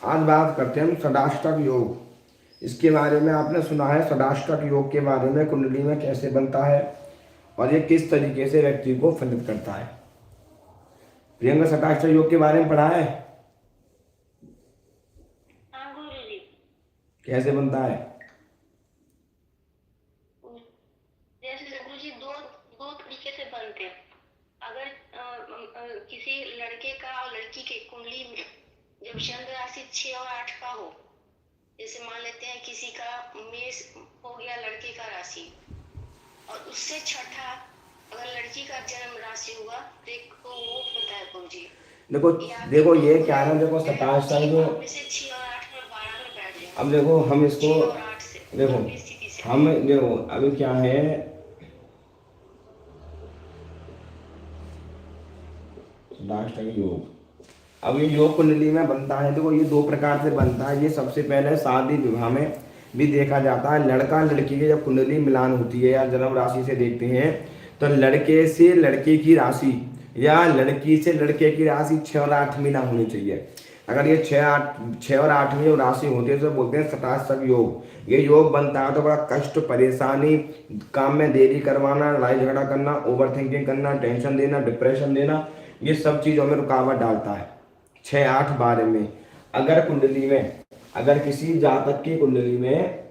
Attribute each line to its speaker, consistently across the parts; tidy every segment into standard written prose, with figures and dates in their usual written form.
Speaker 1: आज बात करते हैं हम षडाष्टक योग। इसके बारे में आपने सुना है षडाष्टक योग के बारे में, कुंडली में कैसे बनता है और ये किस तरीके से व्यक्ति को फलित करता है। प्रियंका, षडाष्टक योग के बारे में पढ़ा है?
Speaker 2: हाँ गुरुजी।
Speaker 1: कैसे बनता है?
Speaker 2: जैसे गुरुजी दो दो तरीके से बनते हैं। अगर किसी लड़के का और लड़की के कुंडली में जब चंद्र राशि 6 और 8 का हो, जैसे मान लेते हैं किसी का मेष हो गया लड़के का राशि, और उससे छठा अगर लड़की का जन्म राशि हुआ तो वो होता है गुरुजी।
Speaker 1: देखो देखो ये क्या है, देखो षडाष्टक जो
Speaker 2: 6 और 8 में 12 में बैठ जाए।
Speaker 1: अब देखो हम इसको
Speaker 2: 6 और 8 से
Speaker 1: देखो
Speaker 2: स्थिति से
Speaker 1: हम देखो अभी क्या है, षडाष्टक योग। अब ये योग कुंडली में बनता है, देखो ये दो प्रकार से बनता है। ये सबसे पहले शादी विवाह में भी देखा जाता है। लड़का लड़की की जब कुंडली मिलान होती है या जन्म राशि से देखते हैं तो लड़के से लड़के की राशि या लड़की से लड़के की राशि 6 और 8 में ना होनी चाहिए। अगर ये 6 और 8 में जो राशि होती है तो बोलते हैं षडाष्टक योग। ये योग बनता है तो बड़ा कष्ट, परेशानी, काम में देरी करवाना, लड़ाई झगड़ा करना, ओवर थिंकिंग करना, टेंशन देना, डिप्रेशन देना, ये सब चीज़ों में रुकावट डालता है 6, 8, 12 में। अगर कुंडली में, अगर किसी जातक की कुंडली में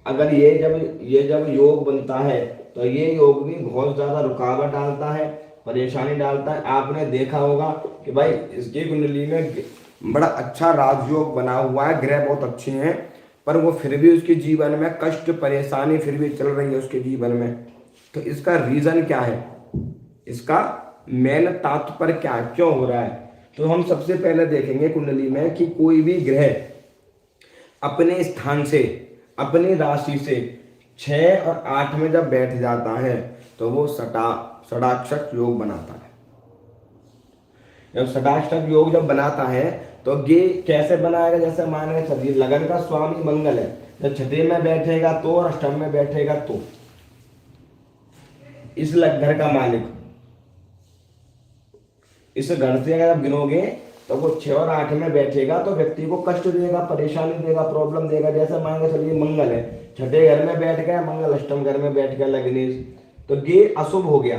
Speaker 1: अगर ये जब योग बनता है तो ये योग भी बहुत ज़्यादा रुकावट डालता है, परेशानी डालता है। आपने देखा होगा कि भाई इसकी कुंडली में बड़ा अच्छा राजयोग बना हुआ है, ग्रह बहुत अच्छे हैं, पर वो फिर भी उसके जीवन में कष्ट, परेशानी फिर भी चल रही है उसके जीवन में। तो इसका रीज़न क्या है, इसका मेन तात्पर्य क्या है, क्यों हो रहा है? तो हम सबसे पहले देखेंगे कुंडली में कि कोई भी ग्रह अपने स्थान से, अपनी राशि से 6 और 8 में जब बैठ जाता है तो वो षडाष्टक योग बनाता है। जब षडाष्टक योग जब बनाता है तो ये कैसे बनाएगा? जैसे मान के चलिए लगन का स्वामी मंगल है, जब छठे में बैठेगा तो और अष्टम में बैठेगा तो इस घर का मालिक, इस घर से अगर आप गिनोगे तो वो 6 और 8 में बैठेगा तो व्यक्ति को कष्ट देगा, परेशानी देगा, प्रॉब्लम देगा। जैसे मान के चलिए मंगल है, छठे घर में बैठ गया मंगल, अष्टम घर में बैठ गया लग्नेश, तो ये अशुभ हो गया।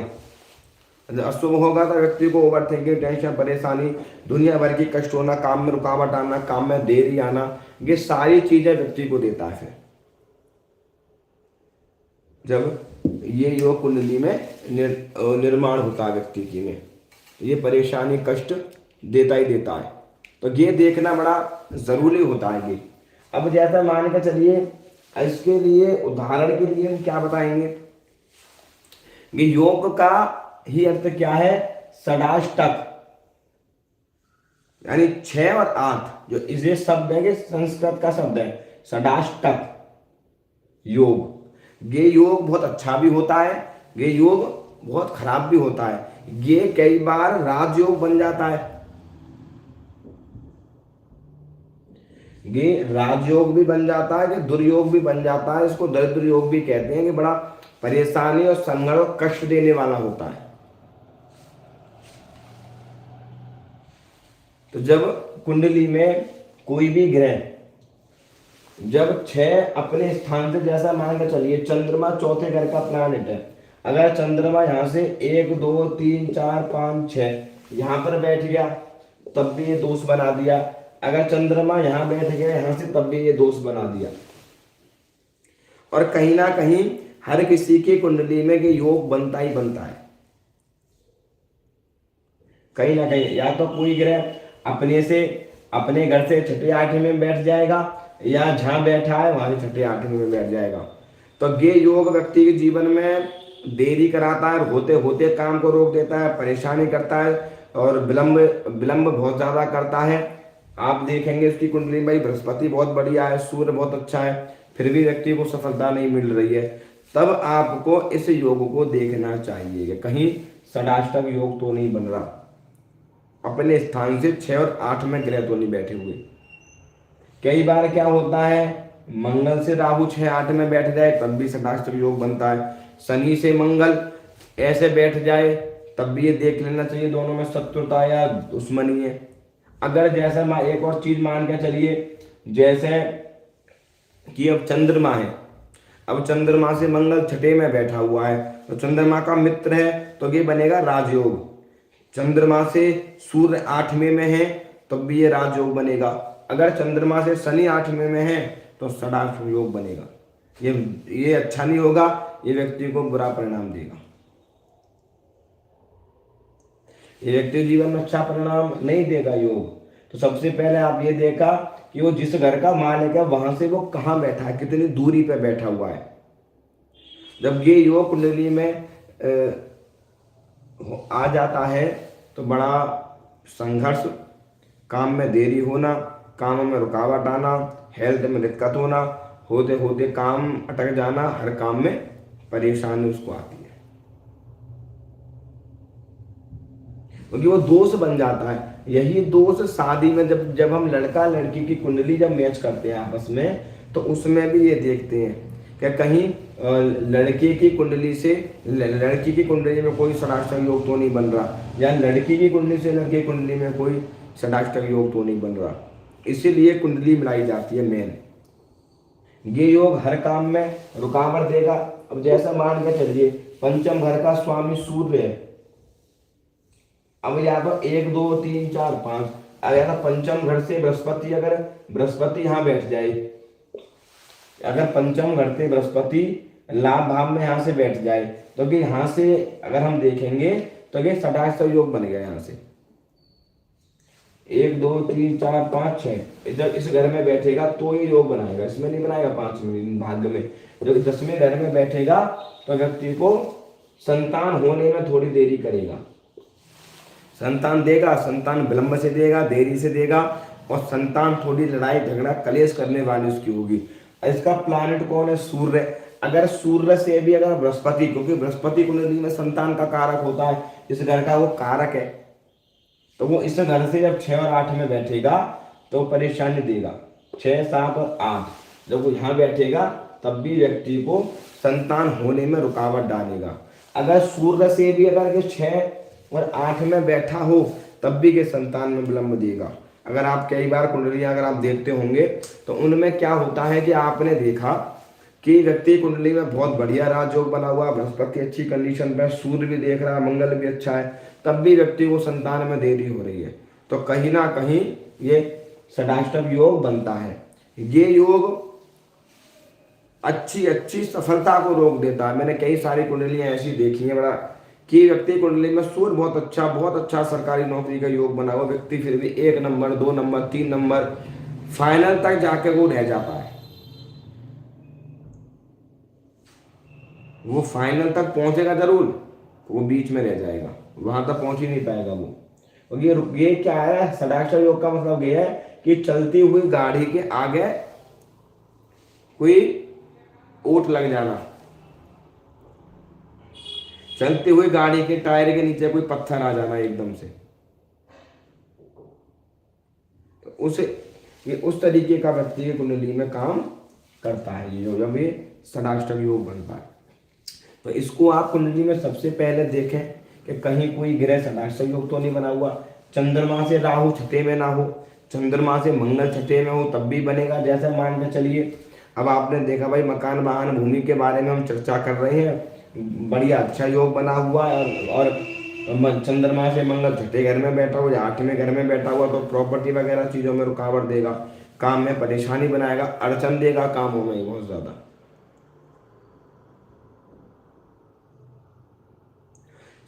Speaker 1: अशुभ होगा तो व्यक्ति को ओवर थिंकिंग, टेंशन, परेशानी, दुनिया भर की कष्ट होना, काम में रुकावट आना, काम में देरी आना, ये सारी चीजें व्यक्ति को देता है। फिर जब ये योग कुंडली में निर्माण होता है व्यक्ति की में, ये परेशानी, कष्ट देता ही देता है। तो ये देखना बड़ा जरूरी होता है ये। अब जैसा मान के चलिए, इसके लिए उदाहरण के लिए हम क्या बताएंगे, ये योग का ही अर्थ क्या है? षडाष्टक, यानी 6 और 8 जो इसे शब्द है, संस्कृत का शब्द है षडाष्टक योग। ये योग बहुत अच्छा भी होता है, ये योग बहुत खराब भी होता है। ये कई बार राजयोग बन जाता है, ये राजयोग भी बन जाता है, ये दुर्योग भी बन जाता है। इसको दरिद्र योग भी कहते हैं कि बड़ा परेशानी और संघर्ष और कष्ट देने वाला होता है। तो जब कुंडली में कोई भी ग्रह जब 6 अपने स्थान से, जैसा मान के चलिए चंद्रमा चौथे घर का प्लैनेट है, अगर चंद्रमा यहाँ से 1, 2, 3, 4, 5, 6 यहाँ पर बैठ गया तब भी ये दोष बना दिया। अगर चंद्रमा यहाँ बैठ गया यहाँ से तब भी ये दोष बना दिया। और कहीं ना कहीं हर किसी की कुंडली में ये योग बनता ही बनता है। कहीं ना कहीं या तो कोई ग्रह अपने से, अपने घर से छठे 8 में बैठ जाएगा, या जहां बैठा है वहां से छठे 8 में बैठ जाएगा। तो ये योग व्यक्ति के जीवन में देरी कराता है, होते होते काम को रोक देता है, परेशानी करता है और विलंब बहुत ज्यादा करता है। आप देखेंगे उसकी कुंडली में बृहस्पति बहुत बढ़िया है, सूर्य बहुत अच्छा है, फिर भी व्यक्ति को सफलता नहीं मिल रही है। तब आपको इस योग को देखना चाहिए, कहीं षडाष्टक योग तो नहीं बन रहा, अपने स्थान से 6 और 8 में ग्रह तो नहीं बैठे हुए। कई बार क्या होता है, मंगल से राहु 6, 8 में बैठ जाए तब भी षडाष्टक योग बनता है। शनि से मंगल ऐसे बैठ जाए तब भी ये देख लेना चाहिए दोनों में शत्रुता या दुश्मनी है। अगर जैसा एक और चीज मान के चलिए, जैसे कि अब चंद्रमा है, अब चंद्रमा से मंगल छठे में बैठा हुआ है, तो चंद्रमा का मित्र है, तो ये बनेगा राजयोग। चंद्रमा से सूर्य आठवें में है, तब भी ये राजयोग बनेगा। अगर चंद्रमा से शनि आठवें में है, तो षडाष्टक योग बनेगा। ये अच्छा नहीं होगा, ये व्यक्ति को बुरा परिणाम देगा, ये व्यक्ति जीवन में अच्छा परिणाम नहीं देगा योग। तो सबसे पहले आप ये देखा कि वो जिस घर का मालिक है वहां से वो कहाँ बैठा है, कितनी दूरी पे बैठा हुआ है। जब ये योग कुंडली में आ जाता है तो बड़ा संघर्ष, काम में देरी होना, काम में रुकावट आना, हेल्थ में दिक्कत होना, होते होते काम अटक जाना, हर काम में परेशानी उसको आती है, क्योंकि वो दोष बन जाता है। यही दोष शादी में जब हम लड़का लड़की की कुंडली जब मैच करते हैं आपस में, तो उसमें भी ये देखते हैं कि कहीं लड़के की कुंडली से लड़की की कुंडली में कोई षडाष्टक योग तो नहीं बन रहा, या लड़की की कुंडली से लड़के की कुंडली में कोई षडाष्टक योग तो नहीं बन रहा। इसीलिए कुंडली मिलाई जाती है मेन। ये योग हर काम में रुकावट देगा। अब जैसा मान के चलिए पंचम घर का स्वामी सूर्य है, अब या तो 1 2 3 4 5, अगर पंचम घर से बृहस्पति, अगर बृहस्पति यहाँ बैठ जाए, अगर पंचम घर से बृहस्पति लाभ भाव में यहाँ से बैठ जाए, तो कि यहाँ से अगर हम देखेंगे तो ये षडाष्टक योग बन गया। यहाँ से 1 2 3 4 5 6, जब इस घर में बैठेगा तो ये योग बनाएगा, इसमें नहीं बनाएगा। 5वें भाग्य में जब 10वें घर में बैठेगा तो व्यक्ति को संतान होने में थोड़ी देरी करेगा, संतान देगा, संतान विलंब से देगा, देरी से देगा, और संतान थोड़ी लड़ाई झगड़ा कलेश करने वाली उसकी होगी। इसका प्लैनेट कौन है? सूर्य। अगर सूर्य से भी अगर बृहस्पति, क्योंकि बृहस्पति कुंडली में संतान का कारक होता है, इस घर का वो कारक है, तो वो इस घर से जब 6 और 8 में बैठेगा तो परेशानी देगा। 6 7 और 8 जब वो यहाँ बैठेगा तब भी व्यक्ति को संतान होने में रुकावट डालेगा। अगर सूर्य से भी अगर 6 और 8 में बैठा हो तब भी के संतान में विलंब देगा। अगर आप कई बार कुंडलियां अगर आप देखते होंगे तो उनमें क्या होता है कि आपने देखा कि व्यक्ति कुंडली में बहुत बढ़िया राजयोग बना हुआ, बृहस्पति अच्छी कंडीशन में, सूर्य भी देख रहा है, मंगल भी अच्छा है, तब भी व्यक्ति को संतान में देरी हो रही है, तो कहीं ना कहीं ये षडाष्टक योग बनता है। ये योग अच्छी सफलता को रोक देता है। मैंने कई सारी कुंडलियां ऐसी देखी हैं बड़ा कि व्यक्ति कुंडली में सूर्य बहुत अच्छा सरकारी नौकरी का योग बना हुआ, व्यक्ति फिर भी 1 नंबर 2 नंबर 3 नंबर फाइनल तक जाके वो रह जाता है, वो फाइनल तक पहुंचेगा जरूर, वो बीच में रह जाएगा, वहां तक पहुंच ही नहीं पाएगा वो। और ये क्या है? षडाष्टक योग का मतलब ये है कि चलती हुई गाड़ी के आगे कोई ओट लग जाना, चलती हुई गाड़ी के टायर के नीचे कोई पत्थर आ जाना एकदम से, तो ये उस तरीके का व्यक्ति की कुंडली में काम करता है ये जब ये षडाष्टक योग बनता है। तो इसको आप कुंडली में सबसे पहले देखें कि कहीं कोई ग्रह षडाष्टक योग तो नहीं बना हुआ। चंद्रमा से राहु छठे में ना हो, चंद्रमा से मंगल छठे में हो तब भी बनेगा। जैसे मान के चलिए अब आपने देखा भाई मकान वाहन भूमि के बारे में हम चर्चा कर रहे हैं, बढ़िया अच्छा योग बना हुआ है, और चंद्रमा से मंगल छठे घर में बैठा हुआ या 8वें घर में बैठा हुआ, तो प्रॉपर्टी वगैरह चीजों में रुकावट देगा, काम में परेशानी बनाएगा, अड़चन देगा कामों में बहुत ज्यादा।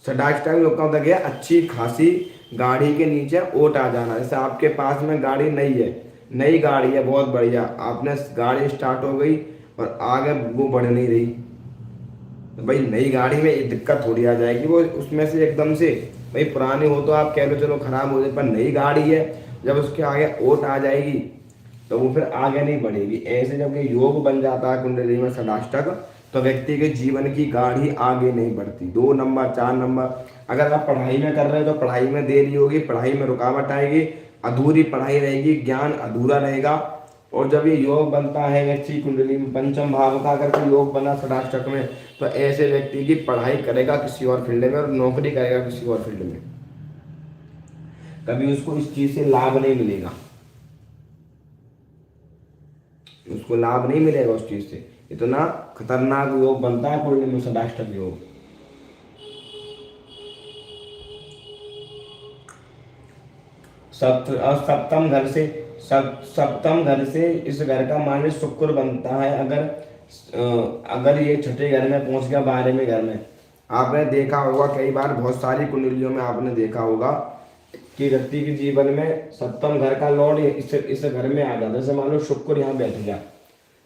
Speaker 1: षडाष्टक योग का मतलब अच्छी खासी गाड़ी के नीचे ओट आ जाना। जैसे आपके पास में गाड़ी नई है, नई गाड़ी है बहुत बढ़िया, आपने गाड़ी स्टार्ट हो गई और आगे वो बढ़ नहीं रही, तो भाई नई गाड़ी में एक दिक्कत थोड़ी आ जाएगी, वो उसमें से एकदम से, भाई पुरानी हो तो आप कह लो चलो खराब हो जाए, पर नई गाड़ी है जब उसके आगे ओट आ जाएगी तो वो फिर आगे नहीं बढ़ेगी। ऐसे जब ये योग बन जाता है कुंडली में षडाष्टक, तो व्यक्ति के जीवन की गाड़ी आगे नहीं बढ़ती। 2 नंबर 4 नंबर, अगर आप पढ़ाई में कर रहे हो तो पढ़ाई में देरी होगी, पढ़ाई में रुकावट आएगी, अधूरी पढ़ाई रहेगी, ज्ञान अधूरा रहेगा। और जब ये योग बनता है व्यक्ति कुंडली में पंचम भाव का अगर कोई योग बना षडाष्टक में, तो ऐसे व्यक्ति की पढ़ाई करेगा किसी और फील्ड में और नौकरी करेगा किसी और फील्ड में। कभी उसको इस चीज से लाभ नहीं मिलेगा, उसको लाभ नहीं मिलेगा उस चीज से। इतना खतरनाक योग बनता है कुंडली में षडाष्टक योग। सप्तम घर से, सप्तम घर से इस घर का मालिक शुक्र बनता है। अगर ये छठे घर में पहुंच गया, 12वें घर में, आपने देखा होगा कई बार बहुत सारी कुंडलियों में आपने देखा होगा कि व्यक्ति के जीवन में सप्तम घर का लॉर्ड इस घर में आ जाता है। जैसे मान लो शुक्र यहाँ बैठ गया,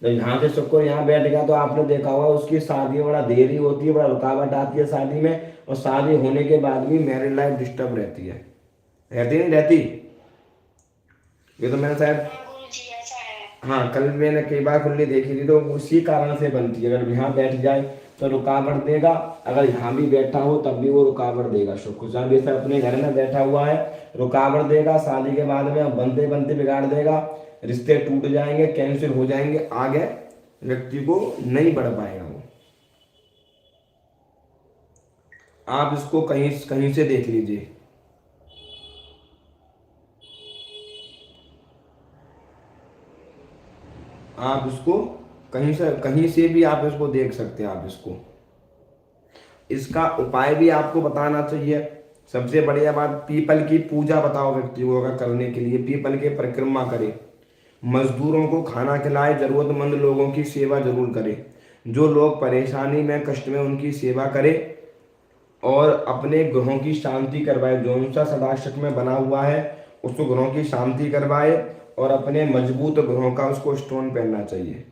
Speaker 1: जब यहाँ से शुक्र यहाँ बैठ गया तो आपने देखा होगा उसकी शादी में बड़ा देरी होती है, बड़ा रुकावट आती है शादी में, और शादी होने के बाद भी मैरिड लाइफ डिस्टर्ब रहती है, रहती नहीं रहती? ये तो मैंने शायद,
Speaker 2: गुरुजी ऐसा है।
Speaker 1: हाँ, कल मैंने कई बार कुंडली देखी थी, तो उसी कारण से बनती है। अगर यहाँ बैठ जाए तो रुकावट देगा, अगर यहाँ भी बैठा हो तब भी वो रुकावट देगा। शुक्र साहब जैसे अपने घर में बैठा हुआ है, रुकावट देगा, शादी के बाद में बनते बनते बिगाड़ देगा, रिश्ते टूट जाएंगे, कैंसिल हो जाएंगे, आगे व्यक्ति को नहीं बढ़ पाएगा वो। आप इसको कहीं कहीं से देख लीजिए, आप इसको कहीं से भी आप इसको देख सकते हैं। आप इसको, इसका उपाय भी आपको बताना चाहिए। सबसे बढ़िया बात, पीपल की पूजा बताओ व्यक्ति को अगर करने के लिए, पीपल के परिक्रमा करे, मजदूरों को खाना खिलाए, जरूरतमंद लोगों की सेवा जरूर करे, जो लोग परेशानी में कष्ट में उनकी सेवा करे, और अपने ग्रहों की शांति करवाए। जो सा षडाष्टक में बना हुआ है उसको ग्रहों की शांति करवाए, और अपने मजबूत ग्रहों का उसको स्टोन पहनना चाहिए।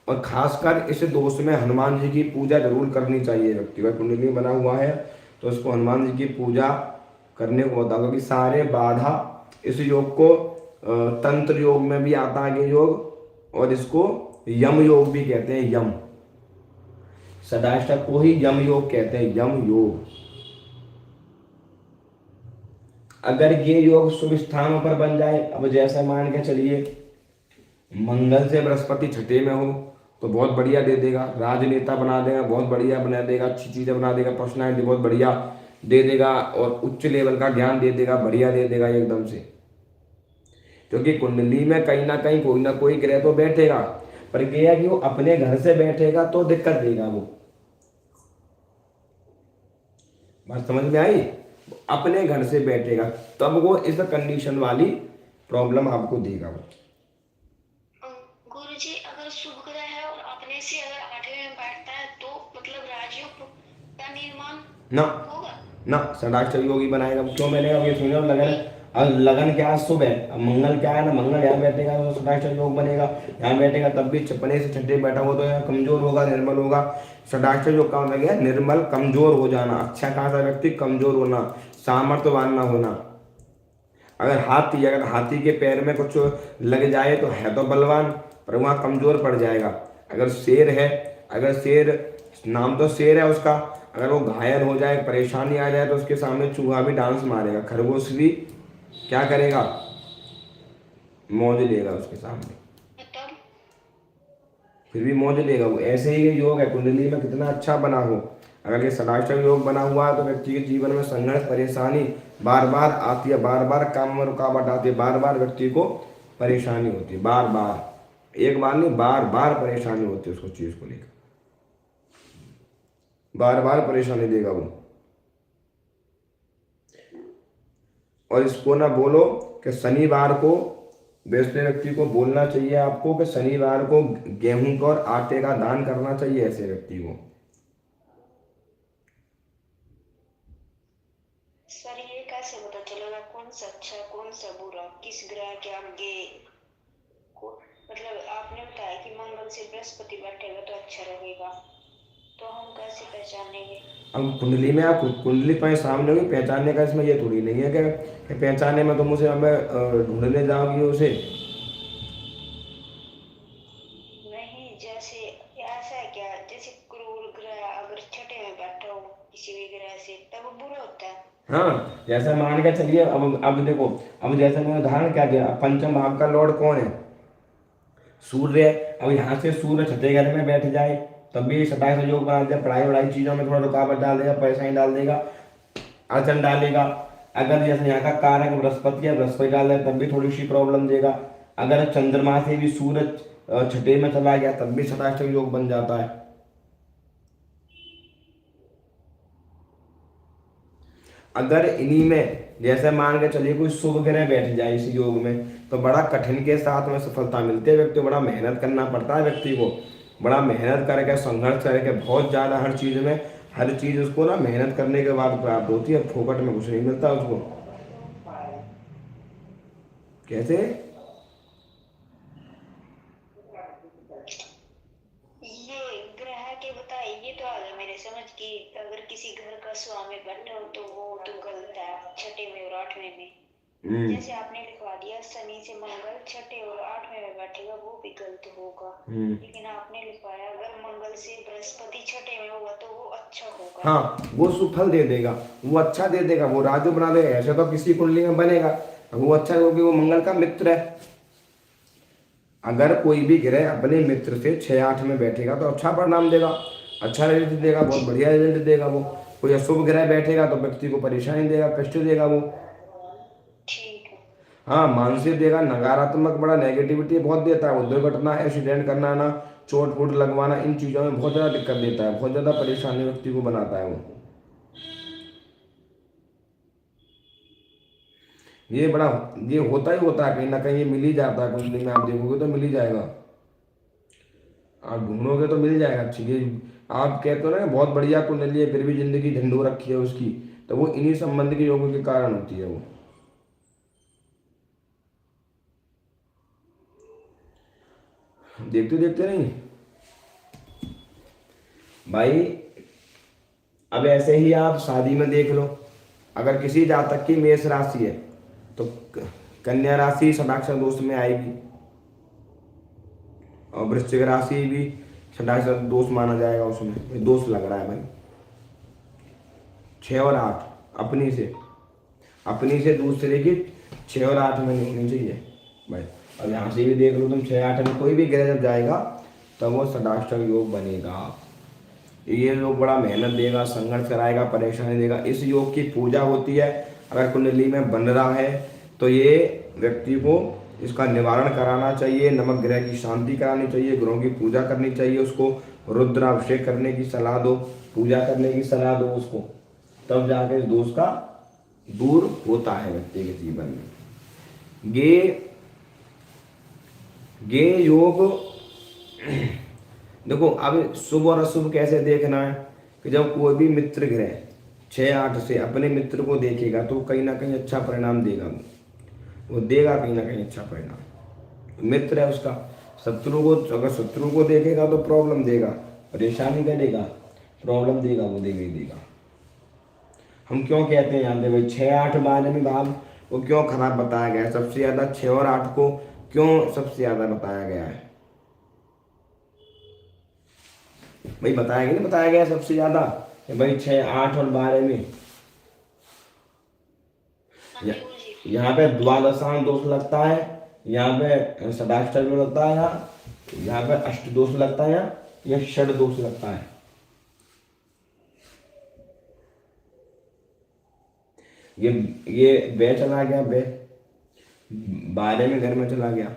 Speaker 1: और खासकर इस दोष में हनुमान जी की पूजा जरूर करनी चाहिए। व्यक्ति का कुंडली बना हुआ है तो उसको हनुमान जी की पूजा करने को बताओ, क्योंकि सारे बाधा इस योग को तंत्र योग में भी आता है ये योग, और इसको यम योग भी कहते हैं। यम षडाष्टक को ही यम योग कहते हैं, यम योग। अगर ये योग शुभ स्थानों पर बन जाए, अब जैसे मान के चलिए मंगल से बृहस्पति छठे में हो तो बहुत बढ़िया दे देगा, राजनेता बना देगा, बहुत बढ़िया बना देगा, अच्छी चीजें बना देगा, पर्सनैलिटी बहुत बढ़िया दे देगा, और उच्च लेवल का ज्ञान दे देगा, बढ़िया दे देगा एकदम से। क्योंकि कुंडली में कहीं ना कोई ग्रह तो बैठेगा, पर यह है कि वो अपने घर से बैठेगा तो दिक्कत देगा। वो बात समझ में आई? अपने घर से बैठेगा तब वो इस कंडीशन वाली प्रॉब्लम आपको देगा वो।
Speaker 2: गुरुजी अगर शुभ ग्रह है और अपने से अगर 8वें में बैठता है तो मतलब राजयोग का निर्माण
Speaker 1: ना
Speaker 2: होगा
Speaker 1: ना, षडाष्टक योगी बनाएगा। क्यों बनेगा? ये सुनो, लगन, अब लगन क्या है? शुभ है। अब मंगल क्या है ना, मंगल यहाँ बैठेगा तो षडाष्टक योग बनेगा। यहाँ बैठेगा तब भी छपने से छठे बैठा हो तो यहाँ कमजोर होगा, निर्मल होगा। षडाष्टक योग का मतलब है निर्मल, कमजोर हो जाना। अच्छा खासा व्यक्ति कमजोर होना, सामर्थ्यवान ना होना। अगर हाथी के पैर में कुछ लग जाए तो है तो बलवान, पर वहाँ कमजोर पड़ जाएगा। अगर शेर है, अगर शेर, नाम तो शेर है उसका, अगर वो घायल हो जाए, परेशानी आ जाए तो उसके सामने चूहा भी डांस मारेगा, खरगोश भी क्या करेगा? मौज लेगा उसके सामने,
Speaker 2: मतलब
Speaker 1: फिर भी मौज लेगा वो। ऐसे ही ये योग है, कुंडली में कितना अच्छा बना हो, अगर ये षडाष्टक योग बना हुआ है तो व्यक्ति के जीवन में संघर्ष, परेशानी बार बार आती है, बार बार काम में रुकावट आती है, बार बार व्यक्ति को परेशानी होती है, बार बार, एक बार नहीं, बार बार परेशानी होती है उसको, चीज को लेकर बार बार परेशानी देगा वो। और इसको ना बोलो कि शनिवार को, वैसे व्यक्ति को बोलना चाहिए आपको कि शनिवार को गेहूं का और आटे का दान करना चाहिए ऐसे व्यक्ति को।
Speaker 2: सर ये कैसे पता चलेगा कौन सा अच्छा कौन सा बुरा, किस ग्रह के आगे मतलब आपने बताया कि मंगल से बृहस्पति बैठेगा तो अच्छा रहेगा, तो हम कैसे पहचानेंगे?
Speaker 1: अब कुंडली में आप कुंडली पाए सामने होगी, पहचानने का इसमें ये थोड़ी नहीं है कि पहचानने में तुम उसे हमें ढूंढने जाओगी उसे।
Speaker 2: नहीं, जैसे ऐसा है क्या, जैसे क्रूर ग्रह अगर छठे में बैठा हो किसी भी ग्रह से तब वो बुरा होता है?
Speaker 1: हाँ, जैसे मान के चलिए, अब देखो, अब जैसे मैंने उदाहरण क्या दिया, पंचम भाव का लॉर्ड कौन है? सूर्य। अब यहाँ से सूर्य छठे घर में बैठ जाए तब भी 27 योग बना दिया, पढ़ाई वढ़ाई चीजों में थोड़ा रुकावट डाल देगा, परेशानी डाल देगा। अड़चन डालेगा। अगर जैसे यहाँ का कारक बृहस्पति है, बृहस्पति डाल रहे तब भी थोड़ी सी प्रॉब्लम देगा। अगर चंद्रमा से भी सूरज छठे में चला गया तब भी षडाष्टक योग बन जाता है। अगर इन्हीं में जैसे मान के चलिए कोई शुभ ग्रह बैठ जाए इस योग में तो बड़ा कठिन के साथ में सफलता मिलती है। व्यक्ति को बड़ा मेहनत करना पड़ता है, व्यक्ति को बड़ा मेहनत करके संघर्ष करके बहुत ज़्यादा हर चीज़ में, हर चीज़ उसको ना मेहनत करने के बाद प्राप्त होती है। फोकट में कुछ नहीं मिलता उसको। कैसे?
Speaker 2: ये ग्रह के बताए ये तो आ गया मेरे समझ की। अगर किसी घर का स्वामी बैठा हो तो वो तो गलत है, छठे में और आठवें में। जैसे आपने लिखवा दिया शनि से मंगल छठे और आठवें में बैठेगा, वो भी गलत होगा। लेकिन आपने लिखवाया अगर मंगल से बृहस्पति छठे में होगा तो वो अच्छा होगा।
Speaker 1: हाँ, वो सुफल दे देगा, वो अच्छा दे देगा, वो राजू बना देगा। ऐसे तो किसी कुंडली में बनेगा वो अच्छा, क्योंकि वो मंगल का मित्र है। अगर कोई भी ग्रह अपने मित्र से 6-8 में बैठेगा तो अच्छा परिणाम देगा, अच्छा रिजल्ट देगा, बहुत बढ़िया रिजल्ट देगा। वो कोई अशुभ ग्रह बैठेगा तो व्यक्ति को परेशानी देगा, कष्ट देगा वो।
Speaker 2: ठीक है।
Speaker 1: हाँ, मानसिक देगा, नकारात्मक, बड़ा नेगेटिविटी बहुत देता है वो। दुर्घटना, एक्सीडेंट करना ना, चोट फूट लगवाना, इन चीज़ों में बहुत ज़्यादा दिक्कत देता है, बहुत ज़्यादा परेशानी व्यक्ति को बनाता है वो। ये बड़ा, ये होता ही होता है, कहीं ना कहीं ये मिल ही जाता है कुंडली में। आप देखोगे तो मिल ही जाएगा, आप ढूंढोगे तो मिल जाएगा। अच्छी ये आप कहते हो ना कि बहुत बढ़िया कुंडली है फिर भी जिंदगी झंडू रखी है उसकी, तो वो इन्हीं संबंध के योगों के कारण होती है वो। देखते देखते नहीं भाई। अब ऐसे ही आप शादी में देख लो, अगर किसी जातक की मेष राशि है तो कन्या राशि षडाक्षर दोष में आएगी, और वृश्चिक राशि भी षडाक्षर दोष माना जाएगा उसमें। दोष लग रहा है भाई। 6 और 8 अपनी से दूसरे की 6 और 8 में नहीं होनी चाहिए भाई। अब यहाँ से भी देख लो तुम, 6-8 में कोई भी ग्रह जब जाएगा तब वो षडाष्टक योग बनेगा। ये योग बड़ा मेहनत देगा, संघर्ष कराएगा, परेशानी देगा। इस योग की पूजा होती है, अगर कुंडली में बन रहा है तो ये व्यक्ति को इसका निवारण कराना चाहिए, नमक ग्रह की शांति करानी चाहिए, ग्रहों की पूजा करनी चाहिए, उसको रुद्राभिषेक करने की सलाह दो, पूजा करने की सलाह दो उसको, तब जाके इस दोष का दूर होता है व्यक्ति के जीवन में। ये योग देखो, अब शुभ और अशुभ कैसे देखना है कि जब कोई भी मित्र ग्रह 6-8 से अपने मित्र को देखेगा तो कहीं ना कहीं अच्छा परिणाम देगा, वो देगा कहीं ना कहीं अच्छा परिणाम। मित्र है उसका, शत्रु को, अगर शत्रु को देखेगा तो प्रॉब्लम देगा, परेशानी करेगा, प्रॉब्लम देगा, वो देगा ही देगा। हम क्यों कहते हैं यहाँ पे भाई 6-8 बारे में भाव वो क्यों खराब बताया गया है? सबसे ज़्यादा 6 और 8 को क्यों सबसे ज़्यादा बताया गया है भाई? बताया गया, नहीं बताया गया सबसे ज़्यादा भाई 6-8 और 12 में। यहाँ पे द्वादशांश दोष लगता है, यहाँ पे षडाष्टक दोष लगता है, यहाँ पे अष्ट दोष लगता है, या षड दोष लगता है। ये बे चला गया, बे 12 में घर में चला गया।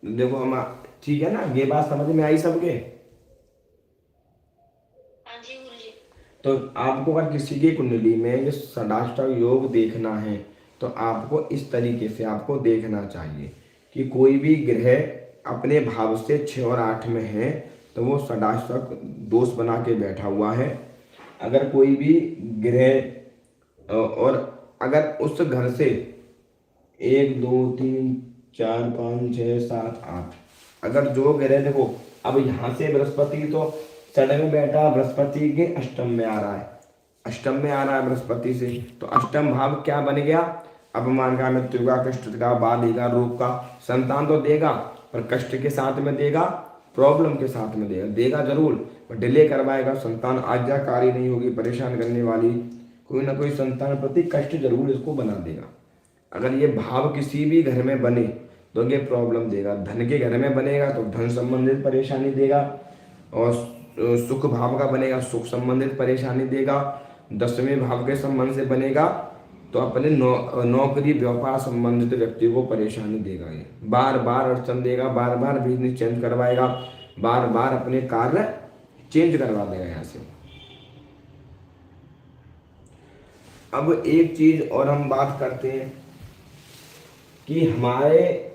Speaker 1: देखो हम, ठीक है ना, ये बात समझ में आई सबके? तो आपको अगर किसी की कुंडली में ये षडाष्टक योग देखना है तो आपको इस तरीके से आपको देखना चाहिए कि कोई भी ग्रह अपने भाव से 6 और 8 में है तो वो षडाष्टक दोष बना के बैठा हुआ है। अगर कोई भी ग्रह और अगर उस घर से 1 2 3 4 5 6 7 8 अगर जो ग्रह, देखो अब यहाँ से बृहस्पति तो षड में बैठा, बृहस्पति के अष्टम में आ रहा है, अष्टम में आ रहा है बृहस्पति से, तो अष्टम भाव क्या बन गया? अपमान का, मृत्यु का, कष्ट का, बाधी का, रोग का। संतान तो देगा पर कष्ट के साथ में देगा, प्रॉब्लम के साथ में देगा, देगा जरूर पर डिले करवाएगा। संतान आज्ञाकारी नहीं होगी, परेशान करने वाली, कोई ना कोई संतान प्रति कष्ट जरूर इसको बना देगा। अगर ये भाव किसी भी घर में बने, तो ये प्रॉब्लम देगा। धन के घर में बनेगा तो धन संबंधित परेशानी देगा, और सुख भाव का बनेगा सुख संबंधित परेशानी देगा। 10वें भाव के संबंध से बनेगा तो अपने नौकरी व्यापार संबंधित व्यक्ति को परेशानी देगा। ये बार बार अड़चन देगा, बार बार बिजनेस चेंज करवाएगा, बार बार अपने कार्य चेंज करवा देगा यहाँ से। अब एक चीज और हम बात करते हैं कि हमारे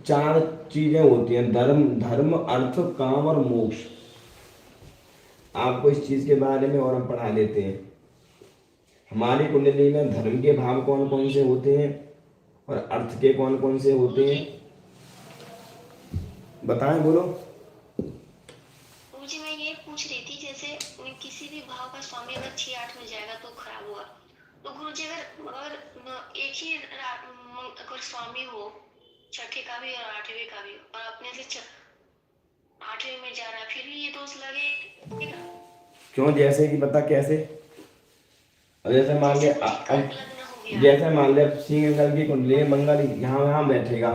Speaker 1: 4 चीजें होती हैं, धर्म, धर्म, अर्थ, काम और मोक्ष। आपको इस चीज के बारे में और हम पढ़ा लेते हैं। हमारी कुंडली में धर्म के भाव कौन कौन से होते हैं और अर्थ के कौन कौन से होते हैं, बताएं, बोलो।
Speaker 2: जी मैं ये पूछ रही थी, जैसे किसी भी भाव का स्वामी अगर 6-8 में जाएगा तो खराब होगा, तो गुरु जी अगर एक ही अगर स्वामी हो, छठे का भी और 8वें का भी, और अपने से 8वें में जा रहा है, फिर भी ये दोष लगेगा? क्यों?
Speaker 1: जैसे कि बता कैसे? जैसे मान ले, जैसे मान ले सिंह अंगल की कुंडली में मंगल यहाँ बैठेगा,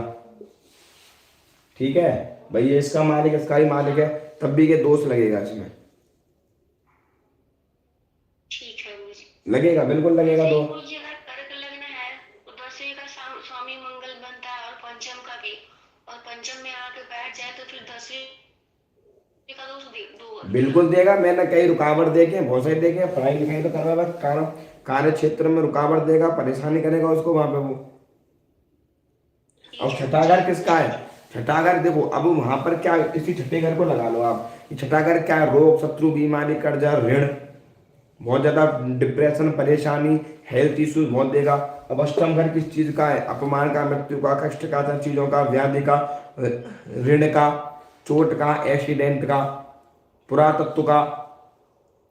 Speaker 1: ठीक है भाई, ये इसका मालिक इसका ही मालिक है, तब भी के दोष लगेगा इसमें।
Speaker 2: ठीक है गुरुजी,
Speaker 1: लगेगा, बिल्कुल लगेगा। तो
Speaker 2: गुरुजी अगर कर्क लग्न है तो 10वें का स्वामी मंगल बनता है, और पंचम का भी, और पंचम में आके बैठ जाए तो फिर 10वें का दोष दो
Speaker 1: बिल्कुल देगा। मैंने कई रुकावट देखे, बहुत सारे देखे। पढ़ाई लिखाई तो करवा, बस कार्य क्षेत्र में रुकावट देगा, परेशानी करेगा उसको वहां पे वो। और छठा घर किसका है? छठा घर देखो, अब वहां पर क्या, इसी छठे घर को लगा लो आप। छठा घर क्या है? रोग, शत्रु, बीमारी, कर्जा, ऋण, बहुत ज्यादा डिप्रेशन, परेशानी, हेल्थ इश्यूज बहुत देगा। अब अष्टम घर किस चीज का है? अपमान का, मृत्यु का, कष्ट का, चीजों का, व्याधि का, ऋण का, चोट का, एक्सीडेंट का, पुरातत्व का,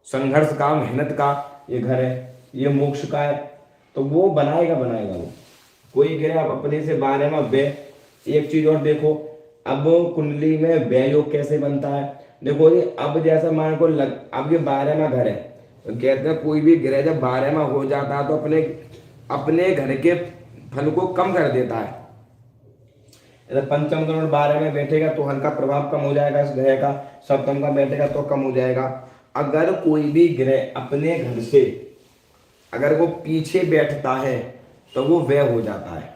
Speaker 1: संघर्ष का, मेहनत का ये घर है। ये मोक्ष का है, तो वो बनाएगा वो। कोई ग्रह अब अपने से 12वां व्यय। एक चीज और देखो, अब कुंडली में व्यय योग कैसे बनता है? देखो ये, अब जैसा मान को अब ये 12वां घर है, तो कहते हैं कोई भी ग्रह जब 12वां हो जाता है तो अपने घर के फल को कम कर देता है। पंचम ग्रह 12 में बैठेगा तो हल्का प्रभाव कम हो जाएगा इस ग्रह का, सप्तम का बैठेगा तो कम हो जाएगा। अगर कोई भी ग्रह अपने घर से अगर वो पीछे बैठता है तो वो व्यय हो जाता है।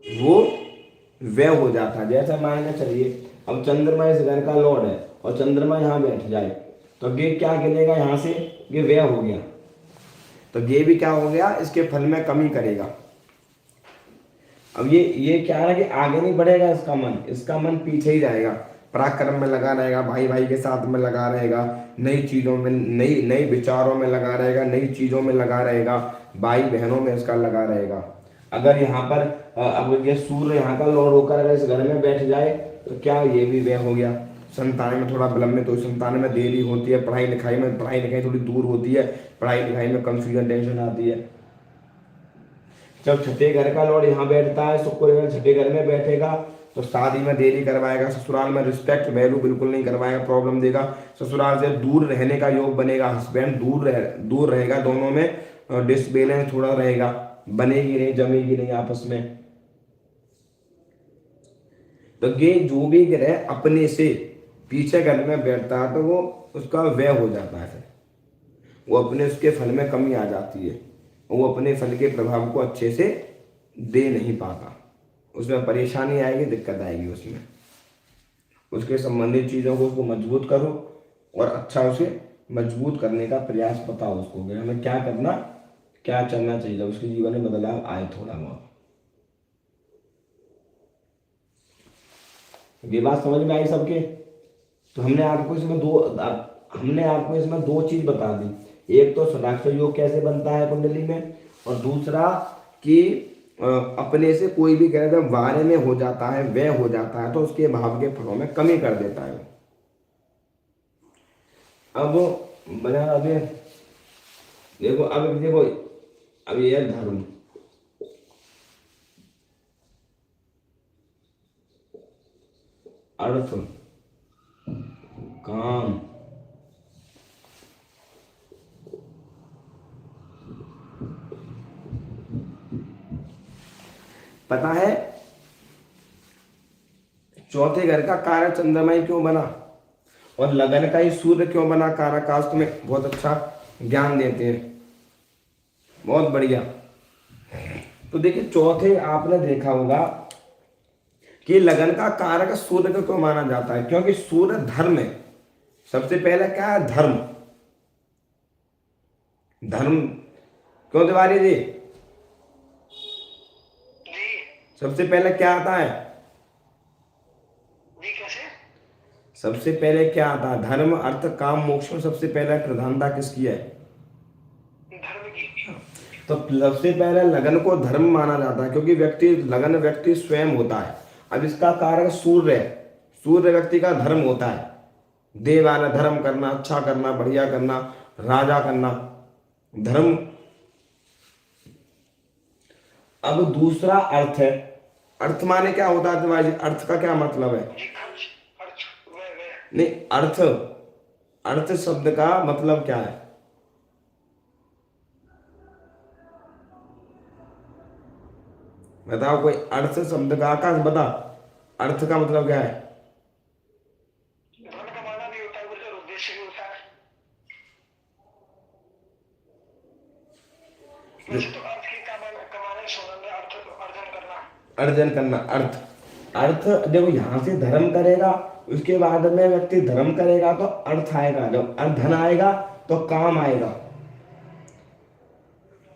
Speaker 1: वो व्यय हो जाता है। जैसा मान के चलिए, अब चंद्रमा इस घर का लॉर्ड है और चंद्रमा यहाँ बैठ जाए तो ये क्या गिनेगा? यहाँ से ये व्यय हो गया, तो ये भी क्या हो गया? इसके फल में कमी करेगा। अब ये क्या है कि आगे नहीं बढ़ेगा इसका मन पीछे ही जाएगा, पराक्रम में लगा रहेगा, भाई भाई के साथ में लगा रहेगा, नई चीजों में, नई विचारों में लगा रहेगा, नई चीजों में लगा रहेगा, भाई बहनों में इसका लगा रहेगा। अगर यहाँ पर अब ये सूर्य यहाँ का लॉर्ड होकर अगर इस घर में बैठ जाए तो क्या ये भी व्यय हो गया। संतान में थोड़ा विलंबित, तो संतान में देरी होती है, पढ़ाई लिखाई थोड़ी दूर होती है, पढ़ाई लिखाई में कंफ्यूजन, टेंशन आती है। जब छठे घर का लॉर्ड यहाँ बैठता है, शुक्र छठे घर में बैठेगा तो शादी में देरी करवाएगा, ससुराल में रिस्पेक्ट वैल्यू बिल्कुल नहीं करवाएगा, प्रॉब्लम देगा, ससुराल से दूर रहने का योग बनेगा, हस्बैंड दूर रहेगा, दोनों में डिसबैलेंस थोड़ा रहेगा, बनेगी नहीं, जमेगी नहीं आपस में। तो ये जो भी ग्रह अपने से पीछे घर में बैठता है तो वो उसका व्यय हो जाता है, वो अपने उसके फल में कमी आ जाती है, वो अपने फल के प्रभाव को अच्छे से दे नहीं पाता, उसमें परेशानी आएगी, दिक्कत आएगी उसमें। उसके संबंधित चीज़ों को उसको मजबूत करो और अच्छा उसे मजबूत करने का प्रयास बताओ उसको कि हमें क्या करना, क्या चलना चाहिए, उसके जीवन में बदलाव आए थोड़ा बहुत। ये बात समझ में आई सबके? तो हमने आपको इसमें दो चीज बता दी। एक तो षडाक्षर योग कैसे बनता है कुंडली में, और दूसरा कि अपने से कोई भी ग्रह जब वारे में हो जाता है, व्यय हो जाता है, तो उसके भाव के फलों में कमी कर देता है। अब बना अभी देखो, अब ये धर्म, अर्थ, काम, पता है चौथे घर का कारक चंद्रमा ही क्यों बना और लगन का ही सूर्य क्यों बना? कारक कास्ट में बहुत अच्छा ज्ञान देते हैं, बहुत बढ़िया। तो देखिए चौथे आपने देखा होगा कि लगन का कारक सूर्य को क्यों माना जाता है? क्योंकि सूर्य धर्म है। सबसे पहले क्या है? धर्म। धर्म क्यों तिवारी जी? सबसे पहले क्या आता है? सबसे पहले क्या आता है? धर्म, अर्थ, काम, मोक्ष में सबसे पहले प्रधानता किसकी है?
Speaker 2: धर्म की।
Speaker 1: तो सबसे पहले लगन को धर्म माना जाता है क्योंकि लगन व्यक्ति स्वयं होता है। अब इसका कारक सूर्य है। सूर्य व्यक्ति का धर्म होता है, देव वाला धर्म करना, अच्छा करना, बढ़िया करना, राजा करना, धर्म। अब दूसरा अर्थ है। अर्थ माने क्या होता है तुम्हारे? अर्थ का क्या मतलब है? नहीं, अर्थ, अर्थ शब्द का मतलब क्या है? बताओ कोई अर्थ शब्द का। आकाश बता, अर्थ का मतलब क्या है?
Speaker 2: धन कमाना भी होता है, कुछ उद्देश्य भी होता है। वैसे तो अर्थ की कमाने सुनने में अर्थ अर्जन करना,
Speaker 1: अर्जन करना, अर्थ। अर्थ देखो यहाँ से धर्म करेगा, उसके बाद में व्यक्ति धर्म करेगा तो अर्थ आएगा। जब धन आएगा तो काम आएगा,